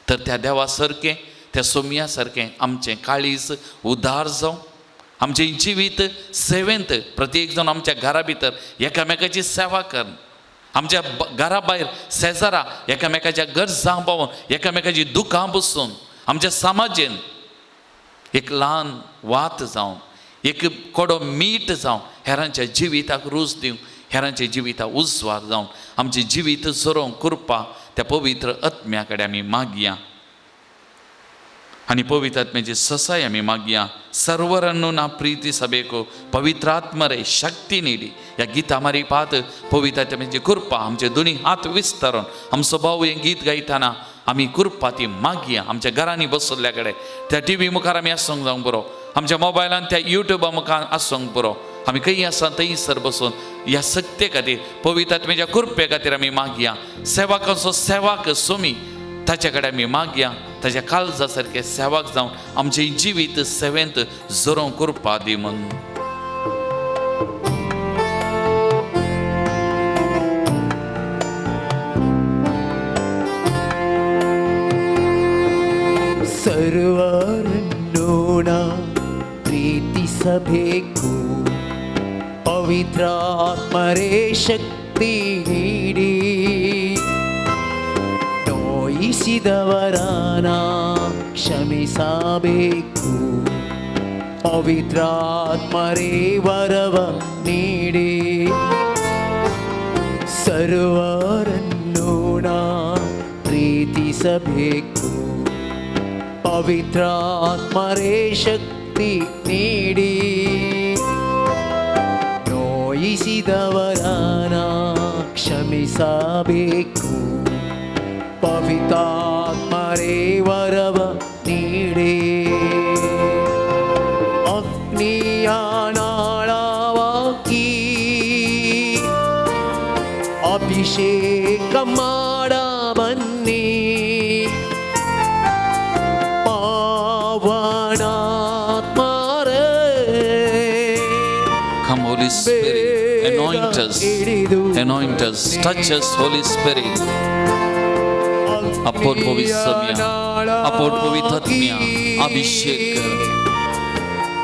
तर त्या देवा सारकें, त्या सोमया सारकें आमचें काळीज उदार जावं, आमचें जिवीत सेवेंत प्रत्येक जाण आमच्या घरा भितर एकामेकाची सेवा करन, आमच्या घरा भायर शेजारा एकामेकाच्या गरजांक पावोवन, एकामेकाची दुखां बसून, आमच्या समाजेन एक ल्हान वात जावं, एक कोडो मीठ जावं, हेरांच्या जिविताक रूच दिवं, हेरांच्या जिविताक उजवार जावं, आमचें जिवीत जोरोवंक कृपा त्या पवित्र आत्म्या कडेन आमी मागया. आनी पवित्र आत्म्याची ससाय आमी मागया. सर्वरन्नु ना प्रीति सभेको पवित्र आत्मा रे शक्ती नीडी. ह्या गिता मारी पात पवित्र आत्म्याची कृपा आमचे दोनी हात विस्तारून आमचो भाव हें गीत गायतना आमी कृपा ती मागया. आमच्या घरांनी बसल्ल्या कडेन त्या टीव्ही मुखार आमी आसूंक जावंक बरो, आमच्या मोबायलान त्या युट्यूबा मुखार आसूंक बरो, आमी खंय आसा थंयसर बसून ह्या सक्ते खातीर पवित्र आत्म्याच्या कृपे खातीर आमी मागया. सेवाकाचो सेवाक सोमी ताचे कडेन आमी मागया. ताच्या काळजा सारके सेवाक जावन आमचें जिवीत सेवेंत जोरोवंक कृपा दी म्हूण. सर्वरन्नु ना प्रीति सभेको पवित्र आत्मा रे शक्ति नीडी. ನೋಯಿಸಿದವರನ ಕ್ಷಮಿಸಬೇಕು, ಪವಿತ್ರ ಆತ್ಮರೇ ವರವ ನೀಡಿ. ಸರ್ವರನ್ನು ನಾ ಪ್ರೀತಿಸಬೇಕು, ಪವಿತ್ರ ಆತ್ಮರೇ ಶಕ್ತಿ ನೀಡಿ. ನೋಯಿಸಿದವರನ ಕ್ಷಮಿಸಬೇಕು, ಪವಿತ್ರಾತ್ಮರೇ ವರವ ನೀಡಿ. ಅಗ್ನಿಯ ನಾಳವಾಗಿ ಅಭಿಷೇಕ ಮಾಡ ಬನ್ನಿ, ಪಾವನಾತ್ಮರೇ. Come Holy Spirit, anoint us, anoint us, touch us Holy Spirit. Apot pavitra samya, apot pavitra आत्म्या अभिषेक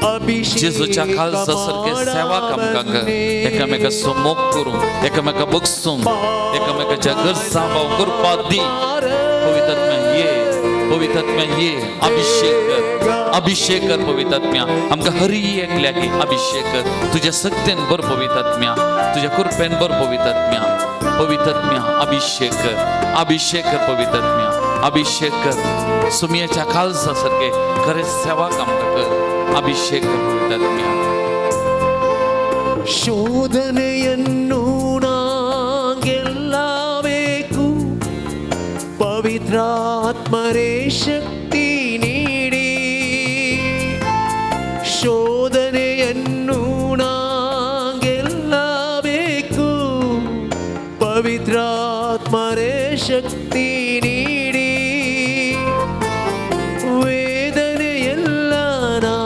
कर, जेजूच्या काळजा सारखे सेवा आमकां एकामेका मोग करून एकामेका बगसून एकामेकाच्या गरजा भाव करपा दी. पवित्र आत्म्या ये अभिषेक कर पवित्र आत्म्या आमकां हरी एकल्या की अभिषेक कर तुझ्या सक्तेन बर पवित्र आत्म्या तुझ्या कृपेन बर पवित्र आत्म्या अभिषेक कर पवित्र आत्म्या अभिषेक कर सुमियाच्या काळजा सारखे खरे सेवा आमकां कर अभिषेक कर पवित्र आत्म्या. ಶೋಧನೆಯನ್ನು ನಾಗೆಲ್ಲ ಬೇಕು ಪವಿತ್ರಾತ್ಮರೇ ಶಕ್ತಿ ನೀಡಿ ಶೋಧನೆಯನ್ನು ನಾಗೆಲ್ಲ ಬೇಕು ಪವಿತ್ರಾತ್ಮರೇ ಶಕ್ತಿ ನೀಡಿ ವೇದನೆಯೆಲ್ಲ ನಾ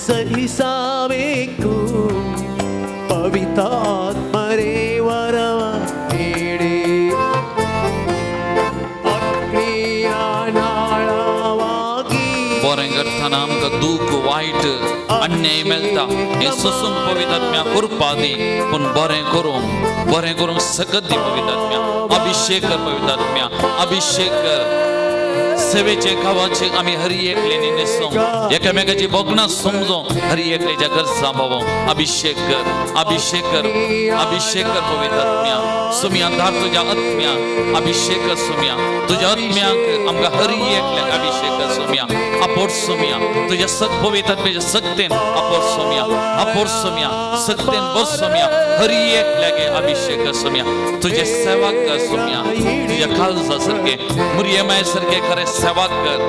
ಸಹಿಸಬೇಕು ಪವಿತ್ರಾತ್ಮರೇ ವರವ ನೀಡಿ ಅಗ್ನಿಯ ನಾಳವಾಗಿ बरें करतना आमकां दूख वायट अन्याय मेळटा हें सोसून पवित्र आत्म्या करपा दी पूण बरें करूंक सकत दी पवित्र आत्म्या अभिषेक कर पवित्र आत्म्या अभिषेक कर सेवेचे गावाचे आम्ही हरी एकलेनी नेसूं एकामेकाची बोगणां समजूं हरी एकलेच्या गरजा भावो अभिषेक कर पवित्र आत्म्या सुम्या धार तुझ्या आत्म्या अभिषेक कर सुम्या तुझ्या आत्म्याक आमकां हरी एकल्याक अभिषेक कर सुम्या आपोर सुम्या तुझ्या सत पवित्र आत्म्याच्या सक्तेन आपोर सुम्या सक्तेन बस सुम्या हरी एकल्याक अभिषेक कर सुम्या तुझे सेवा कर सुम्या तुझ्या काळजा सारखे मुर्यमाय सारखे खरे सेवा कर.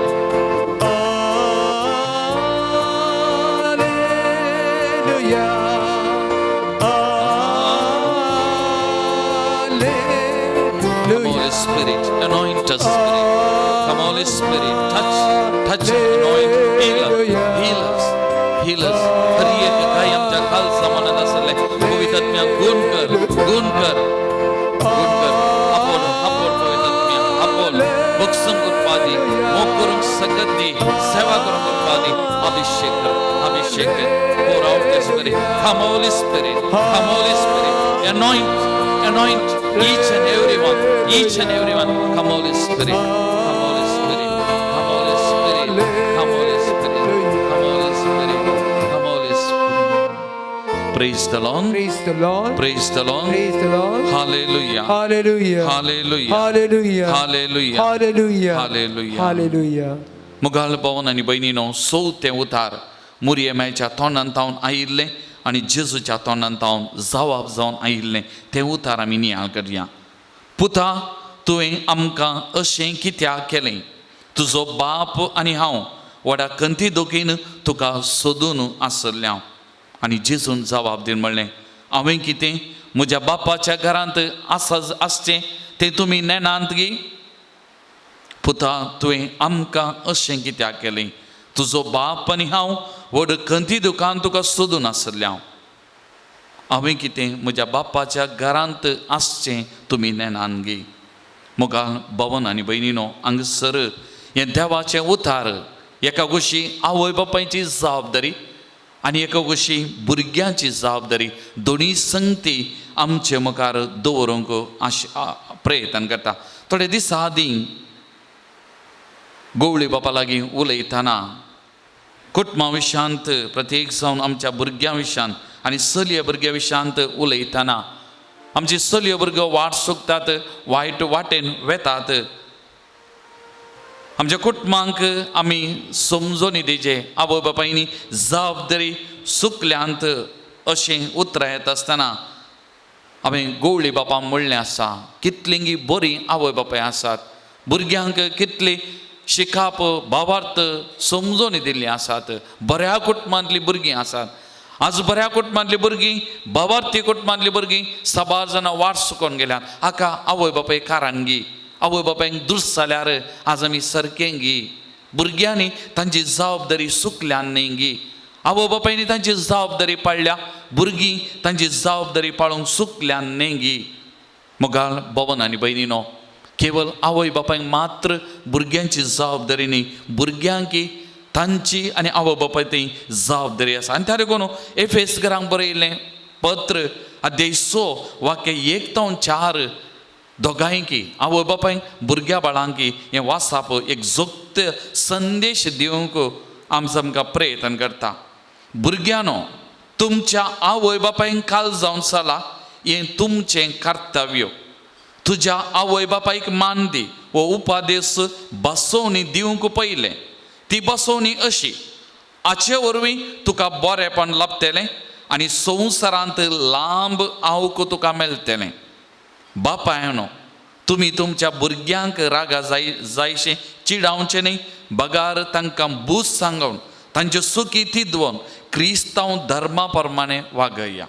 Come Holy Spirit, anoint us, Spirit. Come Holy Spirit, touch, anoint, heal us. Hari एक काय आमच्या काळजा मनात असले पवित्र आत्म्या गुण कर आपण पवित्र आत्म्या आपण बक्षम करपादी मोग करून सकत दी सेवा करून करपादी अभिषेक कर pour out the Spirit. Come Holy Spirit, anoint each and everyone. Come Holy Spirit. Praise the Lord. Hallelujah. मुगाल भवन आनी बहिणीनो सौते उतार मुर्यमायच्या तोंडान तावन आयिल्ले आनी जेजूच्या तोंडान तावन जबाब जावन आयिल्ले ते उतार आमी नियाळ करया. पुता तुवें आमकां अशें कित्याक केलें तुजो बाप आनी हांव व्हडा कंती दोगीन तुका सोदून आसल्या. आनी जेजून जबाब दिवन म्हणलें हांवें कितें म्हज्या बापाच्या घरांत आसचें तें तुमी नेनांत गी. पुता तुवें आमकां अशें कित्याक केलें तुजो बाप आनी हांव व्हड कंती दुकान तुका सोदून आसल्या. हांवें कितें म्हज्या बापाच्या घरांत आसचें तुमी नेनान गी. मुगाल भवन आनी बहिणीनो हांगसर हें देवाचें उतार एका गोशी आवय बापायची जबाबदारी आनी एका गोशी भुरग्यांची जबाबदारी दोनी संगती आमचे मुखार दवरूंक प्रयत्न करता. थोडे दिसा आदीं गवळी बापा लागीं उलयतना कुटुंबा विशयांत प्रत्येक जावन आमच्या भुरग्यां विशयांत आनी चलये भुरग्यां विशयांत उलयतना आमची चलयो भुरगो वाट चुकतात वायट वाटेन वेतात. आमच्या कुटुंबांक आमी समजोनी दिजे आवय बापायनी जबाबदारी चुकल्यांत अशें उतरां येता आसतना हांवें गवळी बापा म्हणलें आसा कितलीं बरीं आवय बापाय आसात भुरग्यांक कितली शिकाप भावार्थ समजोनी दिल्लीं आसात. बऱ्या कुटुंबांतलीं भुरगीं आसात. आज बऱ्या कुटुंबांतलीं भुरगीं भावार्थी कुटुंबांतलीं भुरगीं 6 जाणां वाट चुकोवन गेल्यात. हाका आवय बापाय कारांगी आवय बापायक दुस जाल्यार आज आमी सारकें गी. भुरग्यांनी तांची जबाबदारी चुकल्यान न्ही गी. आवय बापायनी तांची जबाबदारी पाळल्या भुरगीं तांची जबाबदारी पाळूंक चुकल्यान न्ही गी. मुगाल भवन आनी बहिणीनो केवळ आवय बापायक मात्र भुरग्यांची जबाबदारी न्ही भुरग्यांक तांची आनी आवय बापाय ती जबाबदारी आसा. आनी त्या देखून एफेसकारांक बरयल्लें पत्र अध्याय 6 वाक्य 1-4 दोगांयकी आवय बापायक भुरग्या बाळांक हें वाचप एक जोक्त संदेश दिवंक आमकां प्रयत्न करता. भुरग्यानो, तुमच्या आवय बापायक काल जावन चला, हें तुमचें कर्तव्य. तुज्या आवय बापायक मान दी वो उपादेश बसोवणी दिवंक पयलें. ती बसोवणी अशी: हाचे वरवीं तुका बरेंपण लाभतलें आनी संवसारांत लांब आवक तुका मेळटलें. बापायनो, तुमी तुमच्या भुरग्यांक रागा जायशें चिडावचें न्ही. बगार तांकां बूज सांगून तांचे सुखी तिदवून क्रिस्तांव धर्मा प्रमाणे वागया.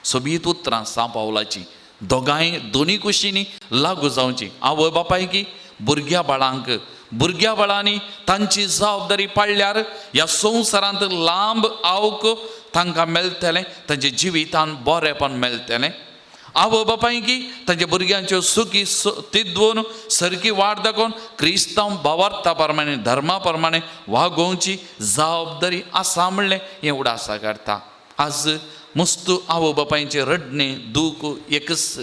सोबीत उतरां सांव पावलाची दोनी कुशींनी लागू जावची. आवय बापायकी भुरग्या बाळांनी तांची जबाबदारी पाळल्यार ह्या संवसारांत लांब आवक तांकां मेळटलें, तांच्या जिवितांत बरेंपण मेळटलें. आवय बापायकी तांच्या भुरग्यांच्यो सुखी तिदवून सारकी वाट दाखोवन क्रिस्तांव भावार्था प्रमाणे धर्मा प्रमाणे वागोवची जबाबदारी आसा म्हणलें हें उडासा करता. आज मस्त आवय बापायचें रडणें दूख एकच.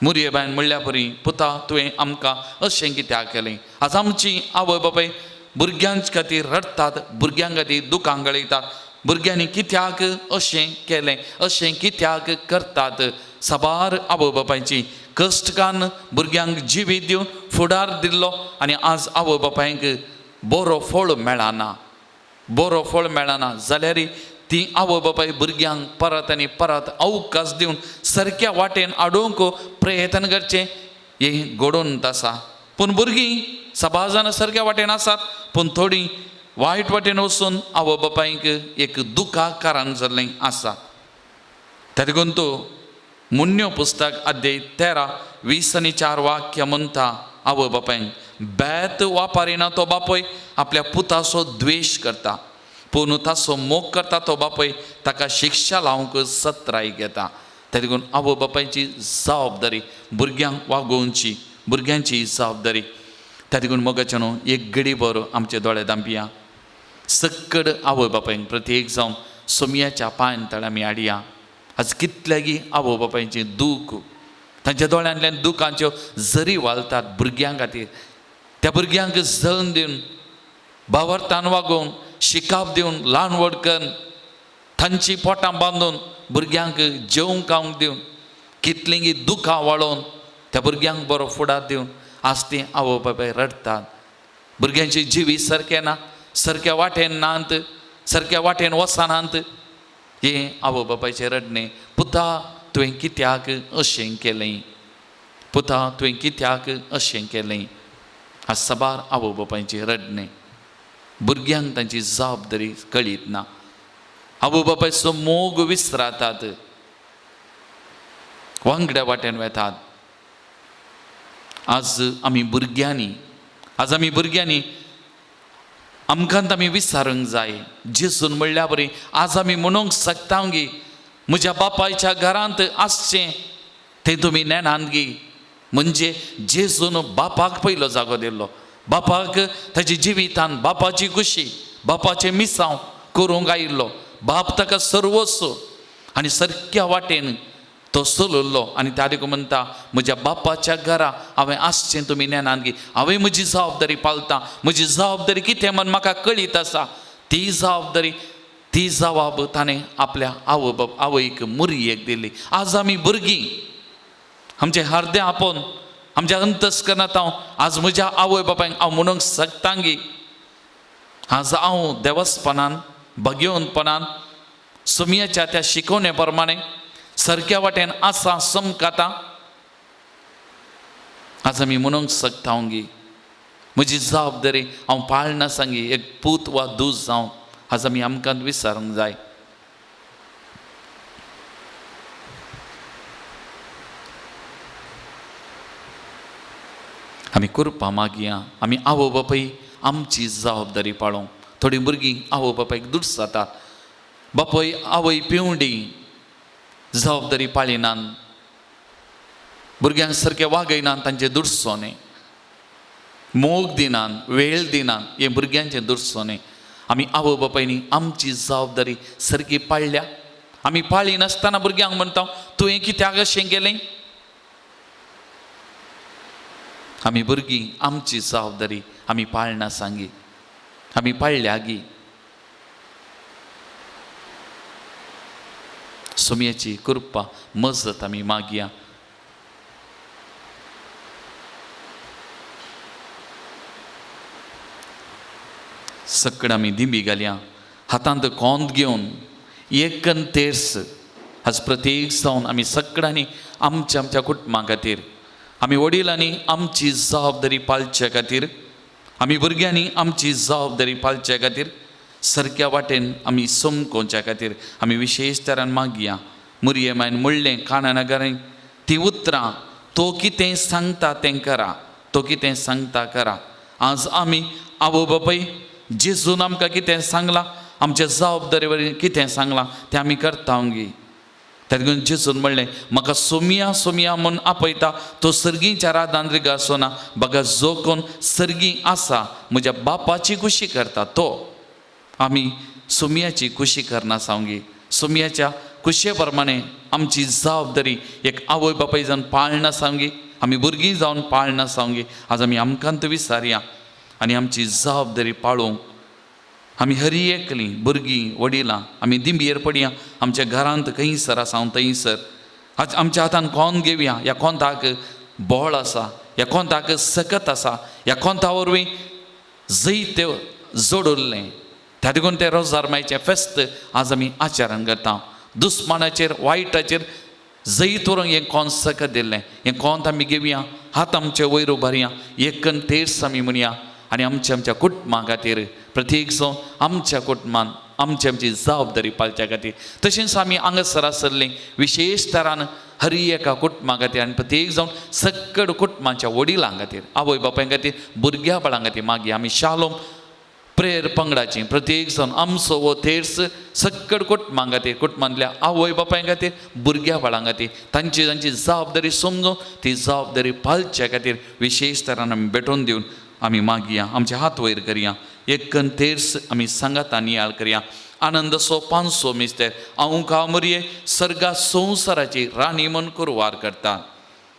मुरये बायन म्हणल्या परी, पुता तुवें आमकां अशें कित्याक केलें. आज आमची आवय बापाय भुरग्यां खातीर रडटात, भुरग्यां खातीर दुखां गळयतात. भुरग्यांनी कित्याक अशें केलें, अशें कित्याक करतात. साबार आवय बापायची कश्टकान भुरग्यांक जिवीत दिवन फुडार दिल्लो आनी आज आवय बापायक बरो फळ मेळना जाल्यार ती आवय बापाय भुरग्यांक परत आनी परत अवकाश दिवन सारक्या वाटेन हाडूंक प्रयत्न करचें हें घडोवन आसा. पूण भुरगीं सभा जाणां सारक्या वाटेन आसात, पूण थोडीं वायट वाटेन वचून आवय बापायक एक दुखाक कारण जाल्लें आसा. त्या देखून तो मुन्यो पुस्तक अध्याय 13:20-4 वाक्य म्हणटा, आवय बापायक बेत वापरिना तो बापय आपल्या पुताचो द्वेश करता, पूण ताचो मोग करता तो बापय ताका शिक्षा लावंक सत्राय घेता. त्या देखून आवय बापायची जबाबदारी भुरग्यांक वागोवची, भुरग्यांची जबाबदारी. त्या देखून मोगाचे न्हू एक घडी भर आमचे दोळे धांपया. सक्कड आवय बापायक प्रत्येक जावन सोमयाच्या पांय तळ्या आमी हाडया. आज कितल्यागी आवय बापायचें दूख, तांच्या दोळ्यांतल्यान दुखांच्यो झरी वालतात भुरग्यां खातीर. त्या भुरग्यांक जळन दिवन भावार्थान वागोवन शिकाप दिवन ल्हान व्हड करून तांची पोटां बांदून भुरग्यांक जेवंक खावंक दिवन कितलींगी दुखां वाळोवन त्या भुरग्यांक बरो फुडार दिवन आज तीं आवय बापाय रडतात. भुरग्यांची जिवी सारकें ना, सारक्या वाटेन नात, सारक्या वाटेन वचनात. हें आवय बापायचें रडणें. पुता तुवें कित्याक अशें केलें, पुता तुवें कित्याक अशें केलें. आज साबार आवय बापायचें रडणें. भुरग्यांक तांची जबाबदारी कळीत ना. आवय बापायचो मोग विसरातात, वांगड्या वाटेन वेतात. आज आमी भुरग्यांनी आमकांत आमी विचारूंक जाय. जेजून म्हणल्या बरी आज आमी म्हणूंक शकता गी म्हज्या बापायच्या घरांत आसचें तें तुमी नेनान गी. म्हणजे जेजून बापाक पयलो जागो दिल्लो, बापाक ताच्या जिवितान बापाची खुशी, बापाचें मिसांव करूंक आयिल्लो. बाप ताका सर्वस्व आनी सारक्या वाटेन तो चलयल्लो आनी त्या देखून म्हणटा म्हज्या बापाच्या घरा हांवें आसचें तुमी नेनान गी. हांवें म्हजी जबाबदारी पाळटा. म्हजी जबाबदारी कितें म्हण म्हाका कळीत आसा. ती जबाबदारी, ती जबाब ताणें आपल्या आवयक मुरयेक दिली. आज आमी भुरगीं आमचें हरदें आपोवन आमच्या अंतस्करणांत हांव आज म्हज्या आवय बापायक हांव म्हणूंक शकता गी. आज हांव देवस्थानान भगवंतपणान सुमयाच्या त्या शिकवणे प्रमाणे सारक्या वाटेन आसा समकाता. आज आमी म्हणूंक शकता गी म्हजी जबाबदारी हांव पाळना सांगी एक पूत वा दूज जावन. आज आमी आमकां विचारूंक जाय. आमी करपा मागया. आमी आवय बापाय आमची जबाबदारी पाळोवं. थोडीं भुरगीं आवय बापायक दुडसातात. बापाय आवय पिवडी जबाबदारी पाळिनात, भुरग्यांक सारकें वागयनात, तांचें दुडसोने. मोग दिनान वेळ दिनान हे भुरग्यांचें दुरसोने आमी आवय बापायनी आमची जबाबदारी सारकी पाळल्या. आमी पाळी नासतना भुरग्यांक म्हणटा तुवें कित्याक अशें केलें. आमी भुरगीं आमची जबाबदारी आमी पाळना सांगी, आमी पाळल्या गी. सुमयेची कृपा मजत आमी मागया. सकड आमी दिंबी घालया. हातांत कोंत घेवन एकन तेर्स आज प्रत्येक जावन आमी सगळ्यांनी आमच्या आमच्या कुटुंबा खातीर, आमी वडिलांनी आमची जबाबदारी पाळचे खातीर, आमी भुरग्यांनी आमची जबाबदारी पाळचे खातीर, सारक्या वाटेन आमी समकोवच्या खातीर आमी विशेश तरान मागया. मुरये मायन म्हणलें काना नगरांत ती उतरां तो कितें सांगता तें करा, तो कितें सांगता करा. आज आमी आवय बापाय जेजून आमकां कितें सांगलां, आमच्या जबाबदारी वरवीं कितें सांगलां तें आमी करता गी. ताका लागून जेजून म्हणलें म्हाका सोमिया सोमिया म्हूण आपयता तो सर्गीच्या रादान रिगा आसना, बघा जो कोण सर्गी आसा म्हज्या बापाची खुशी करता तो. आमी सोमियाची खुशी करना सांगी. सोमियाच्या खुशे प्रमाणे आमची जबाबदारी एक आवय बापाय जावन पाळना सांगी, आमी भुरगीं जावन पाळना सांगी. आज आमी आमकांत विचारया आनी आमची जबाबदारी पाळूंक आमी हरी एकलीं भुरगीं वडिलां आमी दिंबयेर पडया. आमच्या घरांत खंयसर आसा थंयसर आज आमच्या हातान कोंत घेवया. ह्या कोंताक बोळ आसा, ह्या कोंताक सकत आसा, ह्या कोंता वरवीं जैत जोडुल्लें. त्या देखून तें रोजार मायचें फेस्त आज आमी आचरण करता. दुस्मानाचेर वायटाचेर जैत व्हरूंक हें कोंत सकत दिल्लें. हें कोंत आमी घेवया, हात आमचे वयर उबारया, एकन तेर्स आमी म्हणया आनी आमच्या आमच्या कुटुंबा खातीर प्रत्येक जावन आमच्या कुटुंबान आमची आमची जबाबदारी पाळच्या खातीर. तशेंच आमी हांगासर आसल्लीं विशेश तरान हरी एका कुटुंबा खातीर आनी प्रत्येक जावन सकड कुटुंबाच्या वडिलां खातीर, आवय बापाय खातीर, भुरग्यां बाळां खातीर मागया. आमी शालोम प्रेयर पंगडाची प्रत्येक जावन आमचो वो तेर्स सकड कुटुंबां खातीर, कुटुंबांतल्या आवय बापाय खातीर, भुरग्यां बाळां खातीर तांची तांची जबाबदारी समजून ती जबाबदारी पाळच्या खातीर विशेश तरान आमी भेटोवन दिवन आमी मागया. आमचे हात वयर करया, एकन तेर्स आमी सांगात नियाळ करया. आनंद सो पांचसो मिस्तेर हांव कामरिये सर्गा संवसाराची राणी म्हूण कुरवार करता.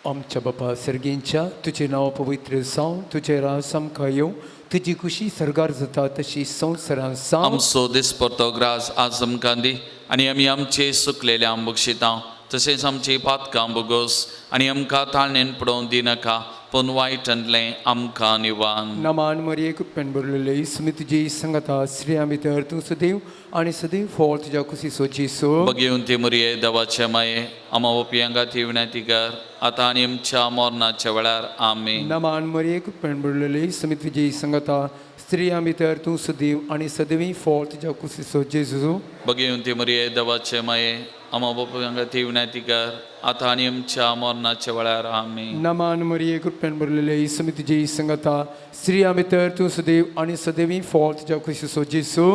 आमच्या बापा सर्गींच्या तुझे नाव पवित्र जावं, तुझे राज आमकां येवं, तुजी खुशी सरगार जाता तशी संवसारांत जावं. आमचो दिसपरतो ग्रास आज आमकां दी आनी आमी आमचे सुकलेले बक्षिता, तशेंच आमची पातकां बोगोस आनी आमकां ताळणेन पडोवन दिनाका, पूण वायटांतलें आमकां निवान. नमान मरिये कुपेन बरलेले सुमी तुजी संगता श्री आमी तर तूं सदैव आनी सदैव फळ तुज्या कुशीचो जेसो. बगेवन ती मरिये देवाचे माये आमा ओपयांगा ती विनंती कर, आतां आनी आमच्या मरणाच्या वेळार आमीन. नमान मरिये कुपेन बरलेले सुमी तुजी संगता श्री आमी तर तूं सदैव आनी सदैव फळ तुज्या कुशीचो जेसो. बगेवन ती मरिये देवाचे माये आमा ओपयांगा ती विनंती कर, आतां आनी आमच्या मरणाच्या वेळार आमीन. नमान मरिये कुपेन बरलेले सुमी तुजी संगता श्री आमी तर तूं सदैव आनी सदैव फळ तुज्या कुशीचो जेसो.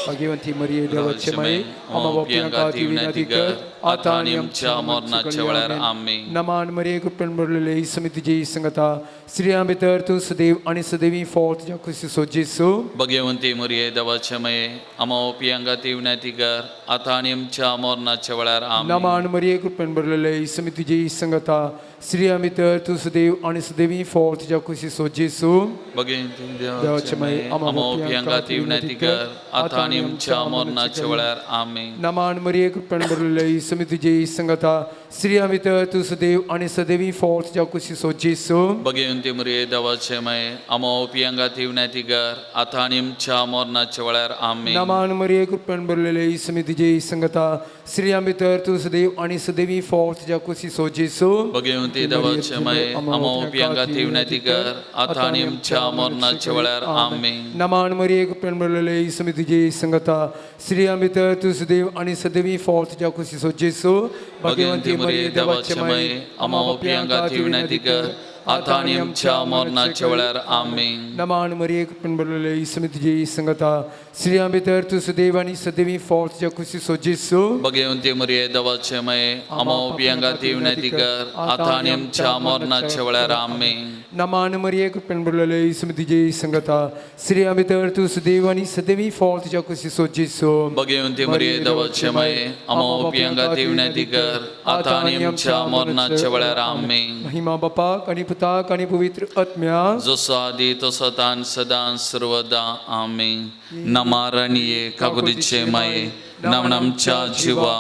भाग्यवंती मरिये देवाचे माये आमा बापायंका ती विनंती कर, आतां आनी आमच्या मरणाच्या वेळार आमीन. नमान मरिये कुपेन बरलेले सुमी तुजी संगता श्री आमी तर तूं सदैव आनी सदैव फळ तुज्या कुशीचो जेसो. भगवंती मरिये देवाचे माये आमा ओपयांगा ती विनंती कर, आतां आनी आमच्या मरणाच्या वेळार आमीन. नमान मरिये कुपेन बरलेले सुमी तुजी संगता श्री आमी तर तूं सदैव आनी सदैव फळ तुज्या कुशीचो जेसो. भगवंती देवाचे माये आमा ओपयांगा ती विनंती कर, आतां आनी आमच्या मरणाच्या वेळार आमीन. नमान मरिये कुपेन बरलेले सुमी तुजी संगता श्री आमी तर तूं सदैव आनी सदैव फळ तुज्या कुशीचो जेसो. भगवंती मरिये देवाचे माये आमा ओपयांगा ती विनंती कर, आतां आनी आमच्या मरणाच्या वेळार आमीन. नमान मरिये कुपेन बरलेले सुमी तुजी संगता श्री आमी तर तूं सदैव आनी सदैव फळ तुज्या कुशीचो जेसो. भगवंती देवाचे माये आमा ओपयांगा ती विनंती कर, आतां आनी आमच्या मरणाच्या वेळार आमीन. नमान मरिये कुपेन बरलेले सुमी तुजी संगता श्री आमी तर तूं सदैव आनी सदैव फळ तुज्या कुशीचो जेसो. भगवंती मरिये देवाचे माये आमा ओपयांगा ती विनंती कर, आता आणि आमच्या मरणाच्या वेळार आमेन. नमान मरिये कृपेन भरलेले ईसु तुझे संगता स्त्रियां भितर तू सदैव आणि सदैवी फळ तुझ्या कुशीचो जेसू भगवंती मरिये देवाचे माये आमो पियांगाती विनंती कर आता आणि आमच्या मरणाच्या वेळार आमेन. नमान मरिये कृपेन भरलेले ईसु तुझे संगता स्त्रियां भितर तू सदैव आणि सदैवी फळ तुझ्या कुशीचो जेसू भगवंती मरिये देवाचे माये आमो पियांगाती विनंती कर आता आणि आमच्या मरणाच्या वेळार आमेन. महिमा बापाक आणि पुताक आणि पवित्र आत्म्या जसो आदी तसो तान सदा सर्वदा आमेन. नमारणीये काकुदीचे माये नाम आमच्या जिवा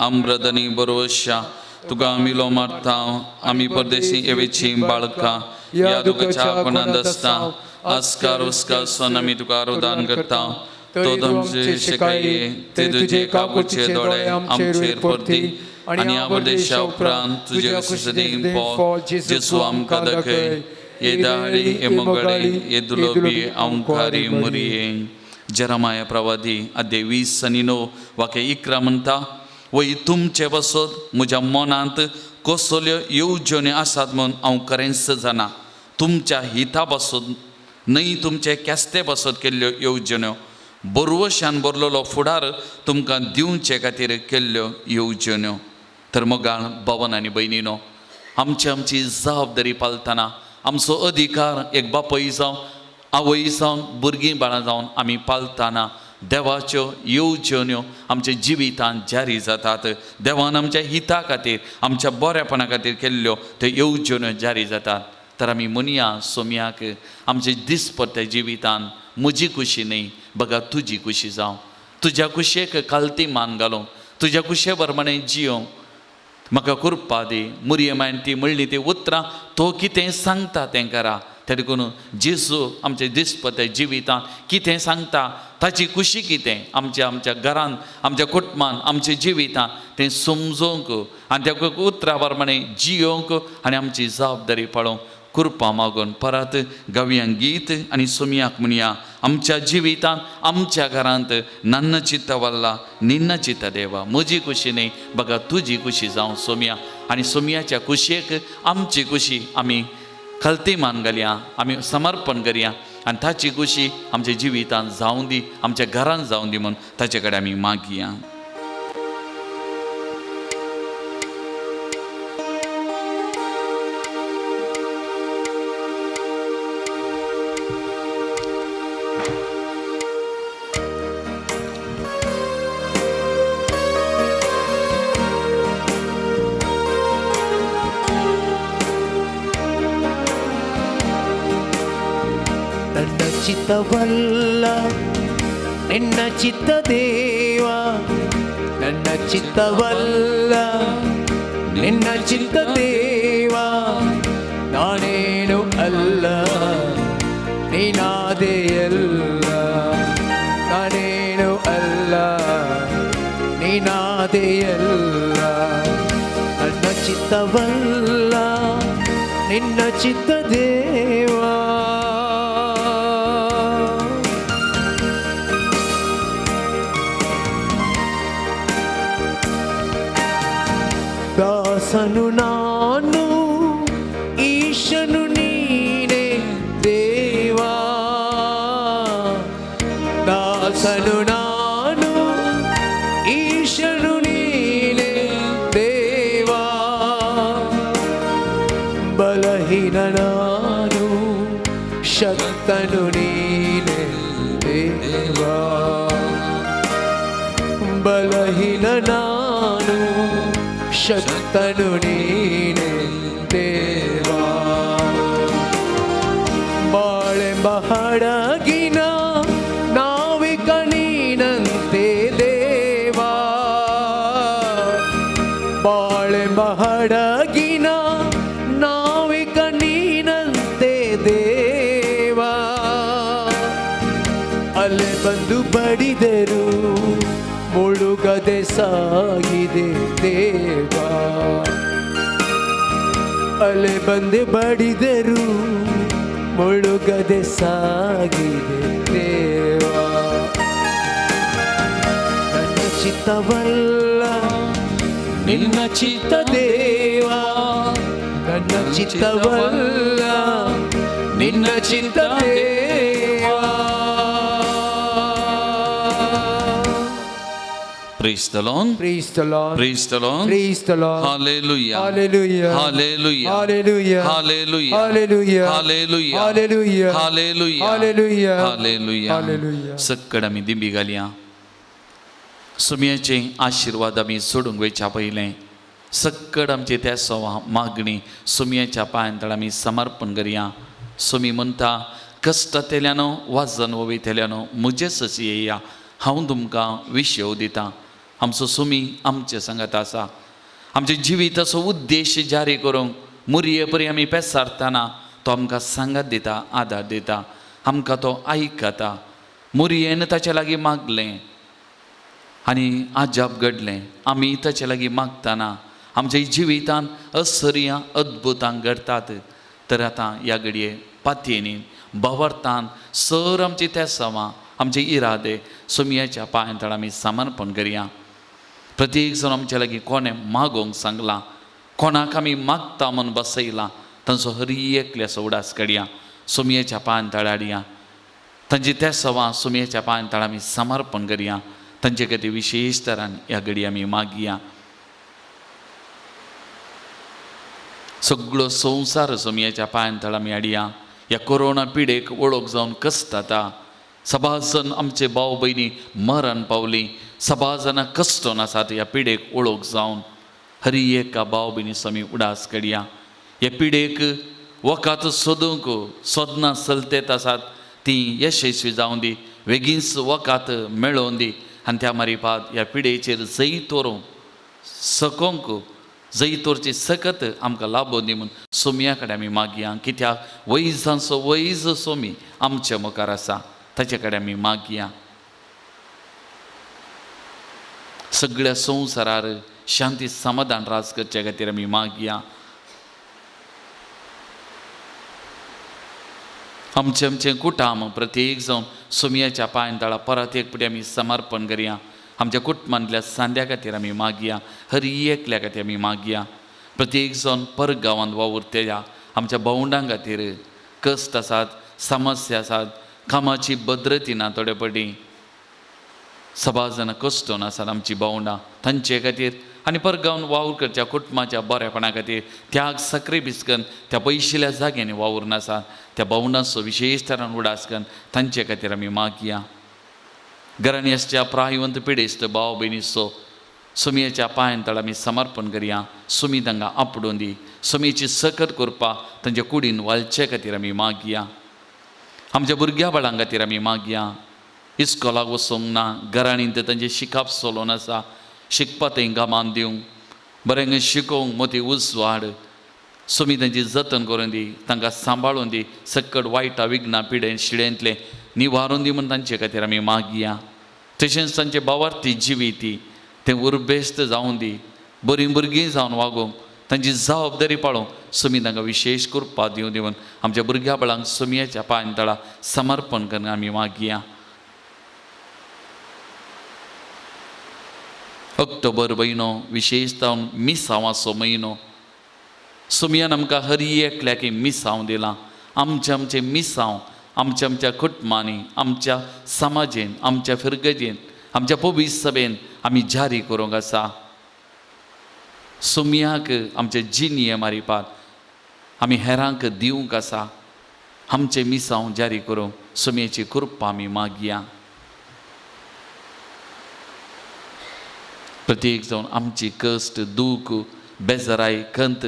आम्रदनी बरोवशा तुका मिलो मारता आम्ही परदेशी येवेची बाळका या दुःखाच्या कोणांत असता आस्कार उस्कार सोन आम्ही तुका रोदान करता तो तुमचे शिकाये ते तुझे काकुचे दोळे आमचेर परती आणि या परदेशा उपरांत तुझे सुसदीन पॉ जेसू आमकां दाखय ये दाळी ये मोगळी ये दुलोबी आमकारी मुरिये. जरमाया प्रवादी आदे 20 वाक्य 11 म्हणटा वय तुमचे बसत म्हज्या मनांत कसल्यो येवजण्यो आसात म्हूण हांव खरेंच जाणा. तुमच्या हिता बसत न्हय तुमचे केस्ते बसत केल्ल्यो येवजण्यो बरवशान बरलेलो फुडार तुमकां दिवचे खातीर केल्ल्यो येवजण्यो. तर मोगाळ भवन आनी भयणीनो आमची जबाबदारी पालतना आमचो अधिकार एक बापय जावन आवय जावन भुरगीं बाळां जावन आमी पालतना देवाच्यो येवजण्यो आमच्या जिवितांत जारी जातात. देवान आमच्या हिता खातीर आमच्या बरेपणा खातीर केल्ल्यो त्यो येवजण्यो जारी जातात. तर आमी म्हणया सोम्याक आमचे दिसपट्ट्या जिवितांत म्हजी खुशी न्हय बघा तुजी खुशी जावं. तुज्या कुशेक कालती मान घालूं तुज्या कुशे प्रमाणे जियों म्हाका कृपा दी. मुरयेमायन ती म्हणली ती उतरां तो कितें सांगता तें करा. त्या देखून जेजू आमच्या दिसपट्या जिवितांत कितें सांगता ताची खुशी कितें आमच्या घरांत आमच्या कुटुंबांत आमच्या जिवितांत तें समजोवंक आनी त्या उतरा प्रमाणे जियोवंक आनी आमची जबाबदारी पळोवंक कृपा मागून परत गावयांक गीत आनी सोम्याक म्हणया आमच्या जिवितांत आमच्या घरांत नन्न चित्त वल्ला निन्न चित्त देवा. म्हजी खुशी न्हय बघा तुजी खुशी जावं सोम्या आनी सोम्याच्या खुशयेक आमची खुशी आमी खलती मान घालया आमी समर्पण करया आनी ताची खुशी आमच्या जिवितांत जावं दी आमच्या घरांत जावं दी म्हूण ताचे कडेन आमी मागया. ಚಿತ್ತವಲ್ಲ ನಿನ್ನ ಚಿತ್ತ ದೇವ ನನ್ನ ಚಿತ್ತವಲ್ಲ ನಿನ್ನ ಚಿತ್ತ ದೇವ ನಾನೇನು ಅಲ್ಲ ನೀನಾದೆಯಲ್ಲ ನಾನೇನು ಅಲ್ಲ ನೀನಾದೆಯಲ್ಲ ನನ್ನ ಚಿತ್ತವಲ್ಲ ನಿನ್ನ ಚಿತ್ತ ದೇವ. ದಾಸನು ನಾನು ಈಶನು ನೀನೇ ದೇವಾ. ದಾಸನು ನಾನು ಈಶನು ನೀನೇ ದೇವಾ. ಬಲಹೀನ ನಾನು ಶಕ್ತನು ನೀನೇ ದೇವಾ. ಬಲಹೀನ ನಾನು ಶಕ್ತನು ನೀನೇ ದೇವಾ. ಬಾಳೆಂಬ ಹಡಗಿನ ನಾವಿಕ ನೀನಂತೆ ದೇವಾ. ಬಾಳೆಂಬ ಹಡಗಿನ ನಾವಿಕ ನೀನಂತೆ ದೇವಾ. ಅಲೆ ಬಂದು ಬಡಿದರು ಮುಳುಗದೆ ಸಾಗಿದೆ ದೇವಾ. ಅಲೆ ಬಂದೆ ಬಡಿದರು ಮುಳುಗದೆ ಸಾಗಿದೆ ದೇವಾ. ನನ್ನ ಚಿತ್ತವಲ್ಲ ನಿನ್ನ ಚಿತ್ತ ದೇವಾ. ನನ್ನ ಚಿತ್ತವಲ್ಲ ನಿನ್ನ ಚಿತ್ತ ದೇವಾ. Praise the Lord. Praise the Lord. Praise the Lord. Praise the Lord. Hallelujah. Hallelujah. Hallelujah. Hallelujah. Hallelujah. Hallelujah. Hallelujah. Hallelujah. Hallelujah. Hallelujah. Hallelujah. Hallelujah. सक्कड आमी दिंबी घालया. सुमयाचे आशीर्वाद आमी सोडूंक वयच्या पयलें सक्कड आमचे त्या सवा मागणी सुमयाच्या पांयांतळ आमी समर्पण करया. सुमी म्हणटा कश्टांतल्यान वा जन्मवयतल्यान म्हजे ससी येया, हांव तुमकां विशेव दितां. आमचो सुमी आमचे सांगात आसा. आमचे जिविताचो उद्देश जारी करूंक मुरये परी आमी पेसारतना तो आमकां सांगात दिता, आदार दिता, आमकां तो आयकता. मुरयेन ताचे लागीं मागलें आनी आजाप घडलें. आमी ताचे लागीं मागतना आमच्या जिवितान असर्या अद्भुतां घडटात. तर आतां ह्या घडये पातयेनीन भवर्तान सर आमची त्या सवां आमचे इरादे सुमयाच्या पांयांतळ आमी समर्पण करया. प्रत्येक जण आमच्या लागीं कोणें मागोंक सांगलां, कोणाक आमी मागता म्हूण बसयलां, तांचो हर एकल्याचो उडास काडया. सुमयाच्या पांयांतळ हाडया. तांची त्या सवां सुमयाच्या पांयांतळ आमी समर्पण करया. तांचे खातीर विशेश तरान ह्या घडी आमी मागया. सगळो संवसार सुमयाच्या पांयांतळ आमी हाडया. ह्या कोरोना पिडेक वळख जावन कश्टाता. सबाज जण आमचे भाव भयणी मरण पावलीं. सबाज जाणां कश्टून आसात. ह्या पिडेक वळख जावन हर एका भाव भयणी आमी उडास काडया. ह्या पिडेक वकात सोदूंक सोदनां चलतेत आसात तीं यशस्वी जावं दी, बेगीनच वकात मेळोवन दी आनी त्या मारिफात ह्या पिडेचेर जैत तोरूंक सकोंक जैतोरची सकत आमकां लाभोवन दी म्हूण सुमया कडेन आमी मागया. कित्याक वैजांचो वैज सुमी आमच्या मुखार आसा, ताचे कडेन आमी मागया. सगळ्या संवसारार शांती समाधान राज करचे खातीर आमी मागया. आमचें कुटाम प्रत्येक जावन सुमयाच्या पांयांतळा परत एक फावटी आमी समर्पण करया. आमच्या कुटुंबांतल्या सांद्या खातीर आमी मागया. हर एकल्या खातीर आमी मागया. प्रत्येक जण परगांवांत वावुरतल्या आमच्या भोंवडां खातीर कश्ट आसात, समस्या आसात, कामाची भद्रती ना, थोडे फावटी सबाज जाणां कश्टून आसात आमची भोंवडां, तांचे खातीर आनी परगांवन वावर करच्या कुटुंबाच्या बरेपणा खातीर त्याग सक्रिफीस करून त्या पयशिल्ल्या जाग्यांनी वावूरून आसात त्या भोंवडांचो विशेश तरान उडास करून तांचे खातीर आमी मागया. घरांनी आसच्या प्रायवंत पिडेस्त भाव भयणीचो सुमयाच्या पांयांतळ आमी समर्पण करया. सुमी तांकां आपडून दी. सुमयेची सकत करपा तांच्या कुडीन वालचे खातीर आमी मागया. आमच्या भुरग्या बाळां खातीर आमी मागया. इस्कॉलाक वचोंक ना, घरांनी तांचें शिकप चलोवन आसा, शिकपा तांकां मान दिवंक, बरें शिकोवंक मोती उस वाड. सुमी तांची जतन करून दी, तांकां सांबाळून दी, सकट वायटा विघ्ना पिडे शिडेंतले निवारून दी म्हूण तांचे खातीर आमी मागया. तशेंच तांचे भावार्थी जिविती तें उर्बेस्त जावं दी, बरीं भुरगीं जावन वागोवंक तांची जबाबदारी पाळोवंक सुमी तांकां विशेश कृपा दिवं दिवन आमच्या भुरग्या बाळांक सुमयाच्या पांयांतळा समर्पण करून आमी मागया. ऑक्टोबर म्हयनो विशेशता मिसांवाचो म्हयनो. सुमयान आमकां हर एकल्याक मिसांव दिलां. आमचे मिसांव आमच्या कुटुंबांनी, आमच्या समाजेन, आमच्या फिरगजेन, आमच्या पवित्र सभेन आमी जारी करूंक आसा. सुमयाक आमचे जिनिये मारिपात आमी हेरांक दिवंक आसा. आमचे मिसांव जारी करूंक सुमयेची कृपा आमी मागया. प्रत्येक जावन आमची कश्ट, दूख, बेजाराय, खंत,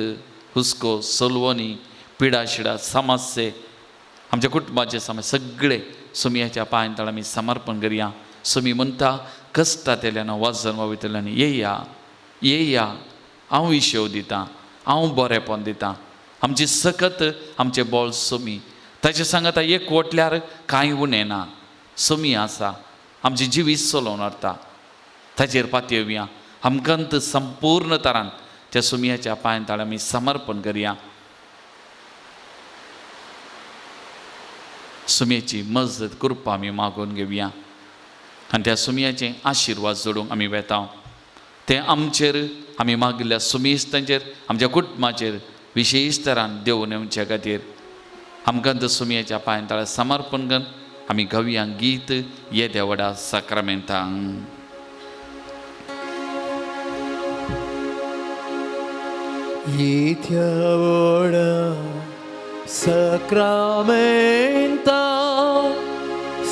हुस्को, सलवणी, पिडा शिडा, समस्ये, आमच्या कुटुंबाचे समस्या सगळे सुमयाच्या पांयांतळ आमी समर्पण करया. सुमी म्हणटा कश्टांतल्यान वाजन वयतल्यान येया येया, हांव विशेव दितां, हांव बरेंपण दितां. आमची सकत आमचे बोळ सुमी. ताचे सांगता एक वटल्यार कांय उणें ना. सुमी आसा, आमची जिवीत चलोवन व्हरता. ताचेर पातयेवया. आमकांत संपूर्ण तरान त्या सुमयाच्या पांयांतळ आमी समर्पण करया. सुमयेची मजत कृपा आमी मागून घेवया आनी त्या सुमयाचे आशिर्वाद जोडूंक आमी वेता. ते आमचेर आमी मागिल्ल्या सुमिश्तांचेर, आमच्या कुटुंबाचेर विशेष तरान देऊन येवच्या खातीर आमकां तो सुमयेच्या पांयतळा समर्पण करून आमी गावया गीत येद्या व्हडा साक्रामेंतांक. येद्या व्हडा साक्रामेंता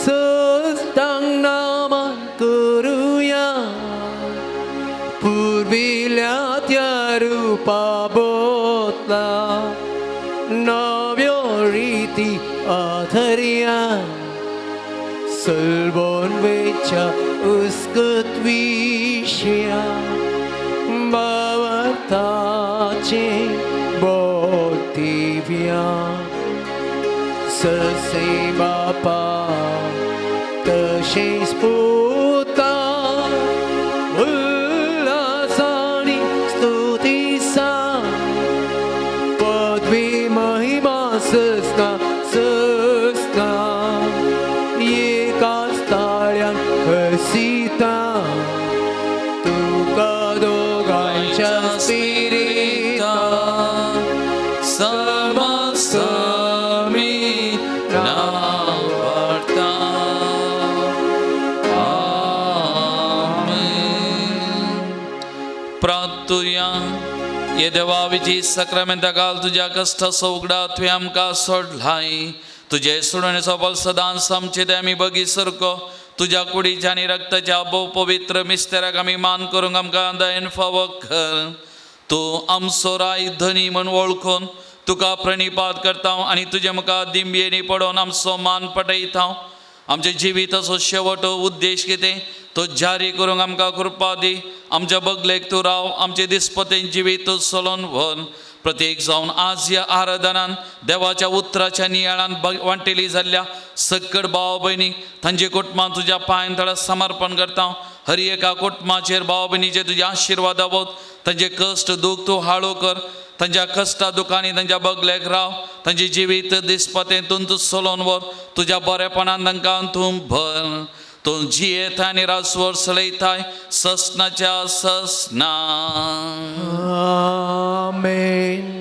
सस्तांग नामान करुया पुर्विल्या त्या रुपा बोतला नव्यो रीती आधरिया सलबोन वेच्या उस्कत विषया बावताचे बोलतिव्या ससे बापा तशेंच पुता उल्हासानी स्तुतीसा पदवी महिमा सस्ता सस्ता एकाच ताळ्यान हसिता तुका दोगांच्या स्पिरिता समसमी नावार्ता. आमेन. प्रार्थुया. ये देवा विची सक्रामेंता घाल तुझ्या कष्ट सौगडा तुवें आमकां सोडलाय. तुझे सोडण्याचो बल सदांच आमचे ते आमी बगी सरको तुझ्या कुडीच्या आनी रक्ताच्या भोव पवित्र मिस्तेराक आमी मान करूंक आमकां दयेन फावो कर. तूं आमचो राय धनी म्हूण वळखून तुका प्रणिपात करता आनी तुजे मुखार दिंबयेनी पडोवन आमचो मान पटयता. आमचे जिविताचो शेवट उद्देश कितें तो जारी करूंक आमकां कृपा दी. आमच्या बगलेक तूं राव. आमचे दिसपतेन जिवीत चलोवन व्हर. प्रत्येक जावन आज ह्या आराधनान देवाच्या उतराच्या नियाळान वांटेली जाल्ल्या सकड भाव भयणी तांचे कुटुंबां तुज्या पांयतळा समर्पण करता. हर एका कुटुंबाचेर भाव भयणीचे तुजे आशिर्वाद आबोत. तांचे कश्ट दूख तूं हाळो कर. तांच्या कश्टा दुखांनी तांच्या बगलेक राव. तांचे जिवीत दिसपतेतून तूं चलोवन व्हर. तुज्या बरेपणान तांकां तूं भर. तूं जियेता आनी रासवर सलयताय ससनाच्या ससना. आमेन.